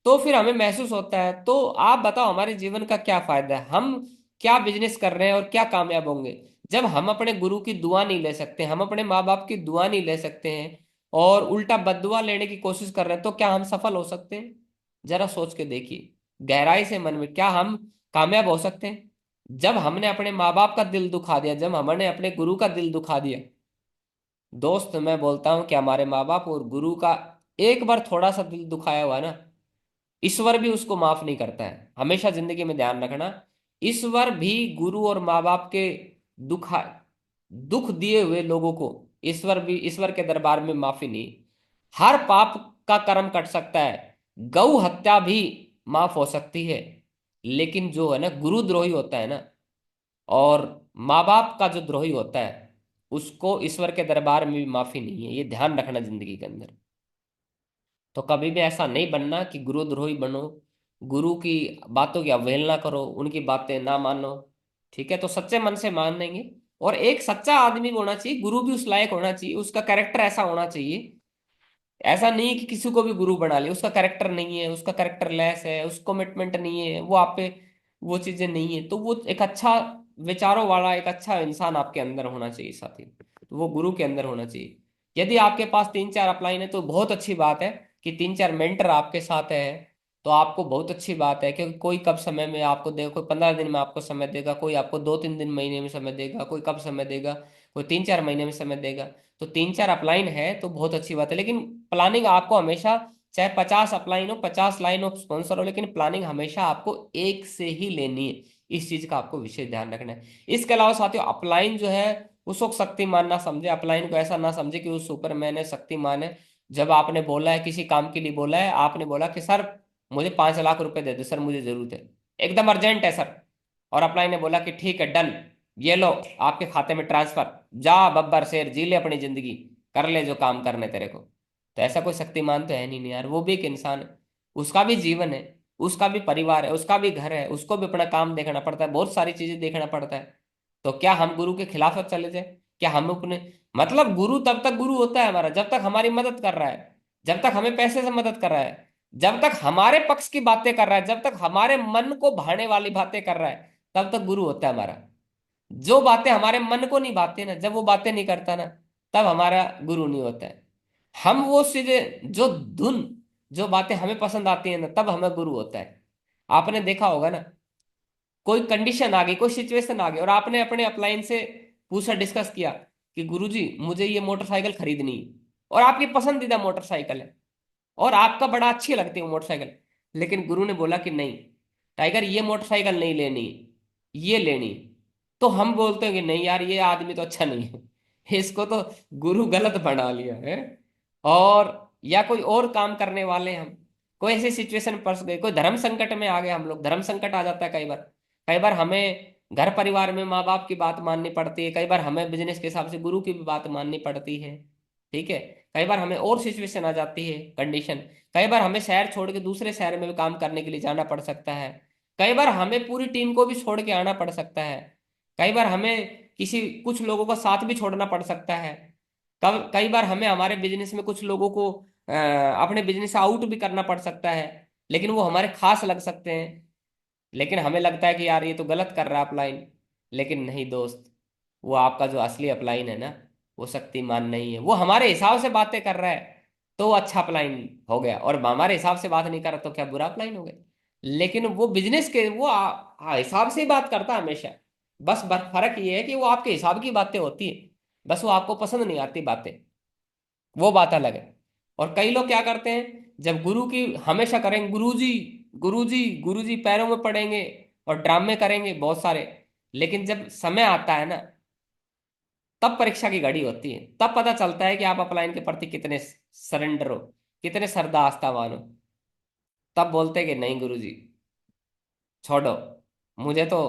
तो फिर हमें महसूस होता है। तो आप बताओ, हमारे जीवन का क्या फायदा है? हम क्या बिजनेस कर रहे हैं और क्या कामयाब होंगे, जब हम अपने गुरु की दुआ नहीं ले सकते, हम अपने माँ बाप की दुआ नहीं ले सकते हैं, और उल्टा बददुआ लेने की कोशिश कर रहे हैं, तो क्या हम सफल हो सकते हैं? जरा सोच के देखिए गहराई से मन में, क्या हम कामयाब हो सकते हैं? जब हमने अपने माँ बाप का दिल दुखा दिया, जब हमने अपने गुरु का दिल दुखा दिया, दोस्त मैं बोलता हूं कि हमारे माँ बाप और गुरु का एक बार थोड़ा सा दिल दुखाया हुआ ना, ईश्वर भी उसको माफ नहीं करता है। हमेशा जिंदगी में ध्यान रखना, ईश्वर भी गुरु और माँ बाप के दुख दुख दिए हुए लोगों को, ईश्वर भी, ईश्वर के दरबार में माफी नहीं। हर पाप का कर्म कट सकता है, गौ हत्या भी माफ हो सकती है, लेकिन जो है ना गुरुद्रोही होता है ना, और माँ बाप का जो द्रोही होता है, उसको ईश्वर के दरबार में भी माफी नहीं है। ये ध्यान रखना जिंदगी के अंदर। तो कभी भी ऐसा नहीं बनना कि गुरुद्रोही बनो, गुरु की बातों की अवहेलना करो, उनकी बातें ना मानो। ठीक है, तो सच्चे मन से मानेंगे। और एक सच्चा आदमी भी होना चाहिए, गुरु भी उस लायक होना चाहिए, उसका कैरेक्टर ऐसा होना चाहिए। ऐसा नहीं है कि किसी को भी गुरु बना ले, उसका कैरेक्टर नहीं है, उसका कैरेक्टर लेस है, उसको कमिटमेंट नहीं है, वो आप पे वो चीजें नहीं है, तो वो एक अच्छा विचारों वाला एक अच्छा इंसान आपके अंदर होना चाहिए साथी, तो वो गुरु के अंदर होना चाहिए। यदि आपके पास 3 4 अपलाइन है तो बहुत अच्छी बात है, कि 3 4 मेंटर आपके साथ है, तो आपको बहुत अच्छी बात है, क्योंकि कोई कब समय में आपको देगा, कोई 15 दिन में आपको समय देगा, कोई आपको 2 3 दिन महीने में समय देगा, कोई कब समय देगा, कोई 3 4 महीने में समय देगा। तो 3 4 अपलाइन है तो बहुत अच्छी बात है, लेकिन प्लानिंग आपको हमेशा, चाहे 50 अपलाइन हो, 50 लाइन ऑफ स्पॉन्सर हो, लेकिन प्लानिंग हमेशा आपको एक से ही लेनी है। इस चीज का आपको विशेष ध्यान रखना है। इसके अलावा साथियों, अपलाइन जो है उसको शक्तिमान ना समझे, अपलाइन को ऐसा ना समझे कि वो सुपरमैन है, शक्तिमान है। जब आपने बोला है, किसी काम के लिए बोला है, आपने बोला कि सर मुझे 5 लाख रुपए दे दो सर, मुझे जरूरत है, एकदम अर्जेंट है सर, और अपलाइन ने बोला कि ठीक है डन, ये लो आपके खाते में ट्रांसफर, जा बब्बर शेर जी ले अपनी जिंदगी, कर ले जो काम करने तेरे को। तो ऐसा कोई शक्तिमान तो है नहीं यार, वो भी एक इंसान है, उसका भी जीवन है, उसका भी परिवार है, उसका भी घर है, उसको भी अपना काम देखना पड़ता है, बहुत सारी चीजें देखना पड़ता है। तो क्या हम गुरु के खिलाफ चले जाए? क्या हम अपने, मतलब गुरु तब तक गुरु होता है हमारा जब तक हमारी मदद कर रहा है, जब तक हमें पैसे से मदद कर रहा है, जब तक हमारे पक्ष की बातें कर रहा है, जब तक हमारे मन को भाने वाली बातें कर रहा है, तब तक गुरु होता है हमारा। जो बातें हमारे मन को नहीं भाती ना, जब वो बातें नहीं करता ना, तब हमारा गुरु नहीं होता है। हम वो चीजें जो धुन, जो बातें हमें पसंद आती है ना, तब हमें गुरु होता है। आपने देखा होगा ना, कोई कंडीशन आ गई, कोई सिचुएशन आ गई, और आपने अपने अपलाइन से पूछा, डिस्कस किया कि गुरुजी मुझे ये मोटरसाइकिल खरीदनी है, और आपकी पसंदीदा मोटरसाइकिल है, और आपका बड़ा अच्छी लगती है वो मोटरसाइकिल, लेकिन गुरु ने बोला कि नहीं टाइगर, ये मोटरसाइकिल नहीं लेनी, ये लेनी। तो हम बोलते हैं कि नहीं यार, ये आदमी तो अच्छा नहीं है, इसको तो गुरु गलत बना लिया है। और या कोई और काम करने वाले हम, कोई ऐसी सिचुएशन फंस गए, कोई धर्म संकट में आ गए हम लोग, धर्म संकट आ जाता है कई बार। कई बार हमें घर परिवार में माँ बाप की बात माननी पड़ती है, कई बार हमें बिजनेस के हिसाब से गुरु की भी बात माननी पड़ती है। ठीक है, कई बार हमें और सिचुएशन आ जाती है, कंडीशन, कई बार हमें शहर छोड़ के दूसरे शहर में भी काम करने के लिए जाना पड़ सकता है, कई बार हमें पूरी टीम को भी छोड़ के आना पड़ सकता है, कई बार हमें किसी कुछ लोगों का साथ भी छोड़ना पड़ सकता है, कब कई बार हमें हमारे बिजनेस में कुछ लोगों को अपने बिजनेस से आउट भी करना पड़ सकता है, लेकिन वो हमारे खास लग सकते हैं, लेकिन हमें लगता है कि यार ये तो गलत कर रहा है अपलाइन। लेकिन नहीं दोस्त, वो आपका जो असली अपलाइन है ना, वो शक्तिमान नहीं है, वो हमारे हिसाब से बातें कर रहा है तो वो अच्छा अपलाइन हो गया, और हमारे हिसाब से बात नहीं कर रहा तो क्या बुरा अपलाइन हो गया। लेकिन वो बिजनेस के वो हिसाब से ही बात करता है हमेशा। बस फर्क ये है कि वो आपके हिसाब की बातें होती है, बस वो आपको पसंद नहीं आती बातें, वो बात अलग है। और कई लोग क्या करते हैं, जब गुरु की हमेशा करेंगे, गुरुजी गुरुजी गुरुजी पैरों में पड़ेंगे, और ड्रामे करेंगे बहुत सारे, लेकिन जब समय आता है ना, तब परीक्षा की घड़ी होती है, तब पता चलता है कि आप अपलाइन के प्रति कितने सरेंडर हो, कितने श्रद्धा हो। तब बोलते हैं कि नहीं गुरुजी छोड़ो, मुझे तो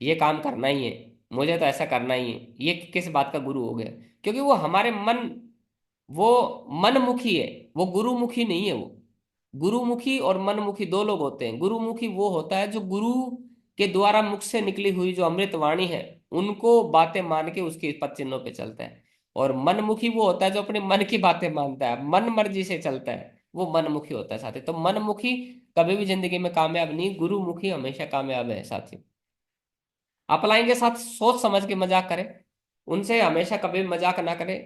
ये काम करना ही है, मुझे तो ऐसा करना ही है। ये किस बात का गुरु हो गया? क्योंकि वो हमारे मन, वो मनमुखी है, वो गुरुमुखी नहीं है। वो गुरुमुखी और मनमुखी दो लोग होते हैं। गुरुमुखी वो होता है जो गुरु के द्वारा मुख से निकली हुई जो अमृत वाणी है, उनको बातें मान के उसके पद चिन्हों पे चलता है। और मनमुखी वो होता है जो अपने मन की बातें मानता है, मन मर्जी से चलता है, वो मनमुखी होता है साथी। तो मनमुखी कभी भी जिंदगी में कामयाब नहीं, गुरुमुखी हमेशा कामयाब है साथी। अपलाइन के साथ सोच समझ के मजाक करें, उनसे हमेशा कभी भी मजाक ना करें,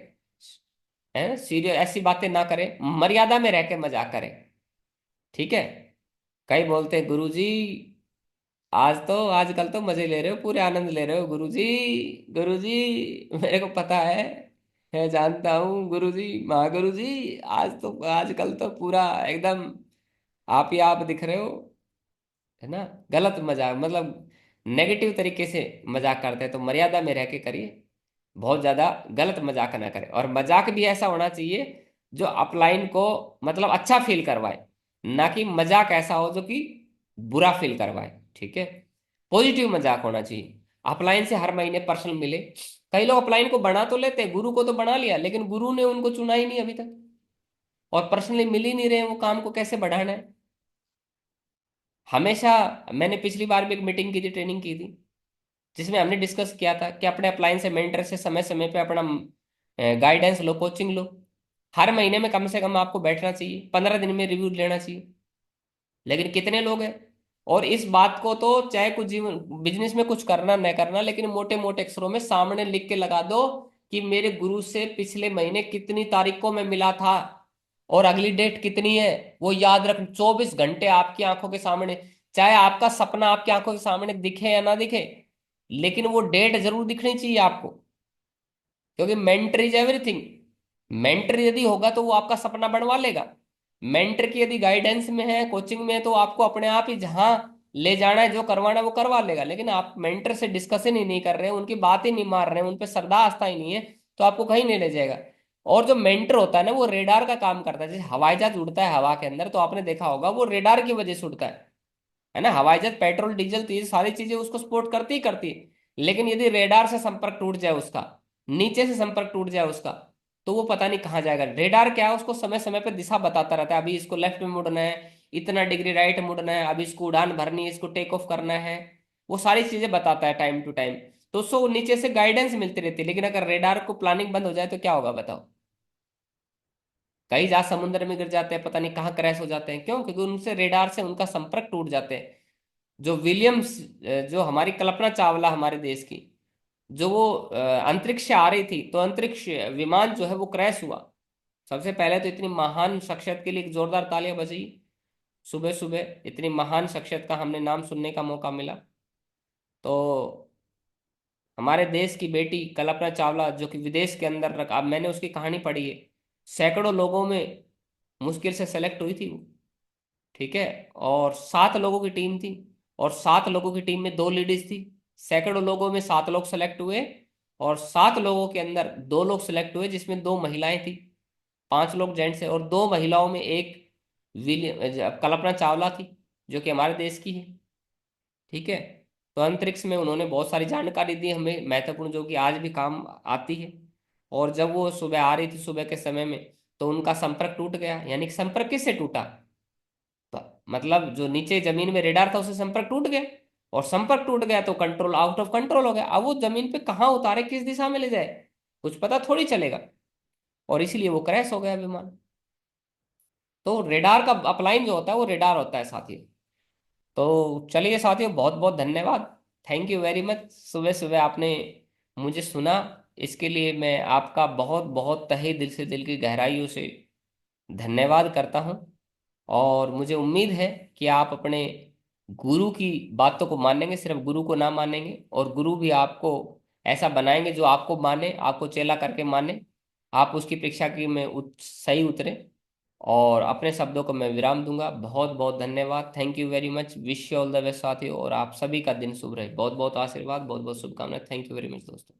है सीरियस ऐसी बातें ना करें, मर्यादा में रह के मजाक करें। ठीक है, कई बोलते हैं गुरुजी आज तो आजकल तो मजे ले रहे हो, पूरे आनंद ले रहे हो गुरुजी, गुरुजी मेरे को पता है, मैं जानता हूँ गुरुजी, महागुरुजी आज तो आजकल तो पूरा एकदम आप ही आप दिख रहे हो, है ना। गलत मजाक, मतलब नेगेटिव तरीके से मजाक करते हैं, तो मर्यादा में रह के करिए, बहुत ज्यादा गलत मजाक ना करें। और मजाक भी ऐसा होना चाहिए जो अपलाइन को मतलब अच्छा फील करवाए, ना कि मजाक ऐसा हो जो कि बुरा फील करवाए। ठीक है, पॉजिटिव मजाक होना चाहिए। अपलाइन से हर महीने पर्सन मिले, कई लोग अपलाइन को बना तो लेते हैं, गुरु को तो बना लिया, लेकिन गुरु ने उनको चुना ही नहीं अभी तक। और पर्सनली मिल ही नहीं रहे हैं, वो काम को कैसे बढ़ाना है। हमेशा, मैंने पिछली बार भी एक मीटिंग की थी, ट्रेनिंग की थी, जिसमें हमने डिस्कस किया था कि अपने अपलाइन से मेंटर से समय समय पे अपना गाइडेंस लो, कोचिंग लो। हर महीने में कम से कम आपको बैठना चाहिए, 15 दिन में रिव्यू लेना चाहिए। लेकिन कितने लोग हैं। और इस बात को तो चाहे कुछ जीवन बिजनेस में कुछ करना न करना, लेकिन मोटे मोटे अक्षरों में सामने लिख के लगा दो कि मेरे गुरु से पिछले महीने कितनी तारीख को मैं मिला था और अगली डेट कितनी है। वो याद रख, 24 घंटे आपकी आंखों के सामने, चाहे आपका सपना आपकी आंखों के सामने दिखे या ना दिखे, लेकिन वो डेट जरूर दिखनी चाहिए आपको। क्योंकि मेंटर इज एवरीथिंग। मेंटर यदि होगा तो वो आपका सपना बनवा लेगा। मेंटर की यदि गाइडेंस में है, कोचिंग में है, तो आपको अपने आप ही जहां ले जाना है, जो करवाना है वो करवा लेगा। लेकिन आप मेंटर से डिस्कशन ही नहीं कर रहे हैं, उनकी बात ही नहीं मार रहे हैं, उन पे श्रद्धा आस्था ही नहीं है, तो आपको कहीं नहीं ले जाएगा। और जो मेंटर होता है ना, वो रेडार का काम करता है। जैसे हवाई जहाज उड़ता है हवा के अंदर, तो आपने देखा होगा वो रेडार की वजह से उड़ता है ना। हवाई जहाज पेट्रोल डीजल, तो ये सारी चीजें उसको सपोर्ट करती ही करती है। लेकिन यदि रेडार से संपर्क टूट जाए उसका, नीचे से संपर्क टूट जाए उसका, तो वो पता नहीं कहाँ जाएगा। रेडार क्या है, उसको समय समय पर दिशा बताता रहता है, अभी इसको लेफ्ट में मुड़ना है, इतना डिग्री राइट मुड़ना है, अभी इसको उड़ान भरनी है, इसको टेक ऑफ करना है। वो सारी चीजें बताता है टाइम टू टाइम। तो उसको नीचे से गाइडेंस मिलती रहती है। लेकिन अगर रेडार को प्लानिंग बंद हो जाए तो क्या होगा बताओ। कई जहाज समुद्र में गिर जाते हैं, पता नहीं कहाँ क्रैश हो जाते हैं। क्यों? क्योंकि उनसे रेडार से उनका संपर्क टूट जाते हैं। जो विलियम्स, जो हमारी कल्पना चावला हमारे देश की, जो वो अंतरिक्ष से आ रही थी, तो अंतरिक्ष विमान जो है वो क्रैश हुआ। सबसे पहले तो इतनी महान शख्सियत के लिए एक जोरदार तालियां बजी। सुबह सुबह इतनी महान शख्सियत का हमने नाम सुनने का मौका मिला। तो हमारे देश की बेटी कल्पना चावला, जो कि विदेश के अंदर रख, अब मैंने उसकी कहानी पढ़ी है, सैकड़ों लोगों में मुश्किल से सेलेक्ट हुई थी वो। ठीक है। और 7 लोगों की टीम थी, और 7 लोगों की टीम में 2 लेडीज थी। सैकड़ों लोगों में 7 लोग सेलेक्ट हुए, और 7 लोगों के अंदर 2 लोग सेलेक्ट हुए, जिसमें 2 महिलाएं थी। 5 लोग जेंट्स है, और 2 महिलाओं में एक विलियम कल्पना चावला थी, जो कि हमारे देश की है। ठीक है। तो अंतरिक्ष में उन्होंने बहुत सारी जानकारी दी हमें महत्वपूर्ण, जो कि आज भी काम आती है। और जब वो सुबह आ रही थी, सुबह के समय में, तो उनका संपर्क टूट गया। यानी कि संपर्क किससे टूटा? मतलब जो नीचे जमीन में रेडार था, उससे संपर्क टूट गया। और संपर्क टूट गया तो कंट्रोल आउट ऑफ कंट्रोल हो गया। अब वो जमीन पे कहाँ उतारे, किस दिशा में ले जाए, कुछ पता थोड़ी चलेगा। और इसीलिए वो क्रैश हो गया विमान। तो रेडार का अपलाइन जो होता है वो रेडार होता है साथियों। तो चलिए साथियों, बहुत बहुत धन्यवाद। Thank you very much. सुबह सुबह आपने मुझे सुना, इसके लिए मैं आपका बहुत बहुत तहे दिल से, दिल की गहराइयों से धन्यवाद करता हूँ। और मुझे उम्मीद है कि आप अपने गुरु की बातों को मानेंगे, सिर्फ गुरु को ना मानेंगे, और गुरु भी आपको ऐसा बनाएंगे जो आपको माने, आपको चेला करके माने। आप उसकी परीक्षा की में सही उतरे। और अपने शब्दों को मैं विराम दूंगा। बहुत बहुत धन्यवाद। Thank you very much. Wish you all the best साथियों, और आप सभी का दिन शुभ रहे। बहुत बहुत आशीर्वाद, बहुत बहुत शुभकामनाएं। थैंक यू वेरी मच दोस्तों।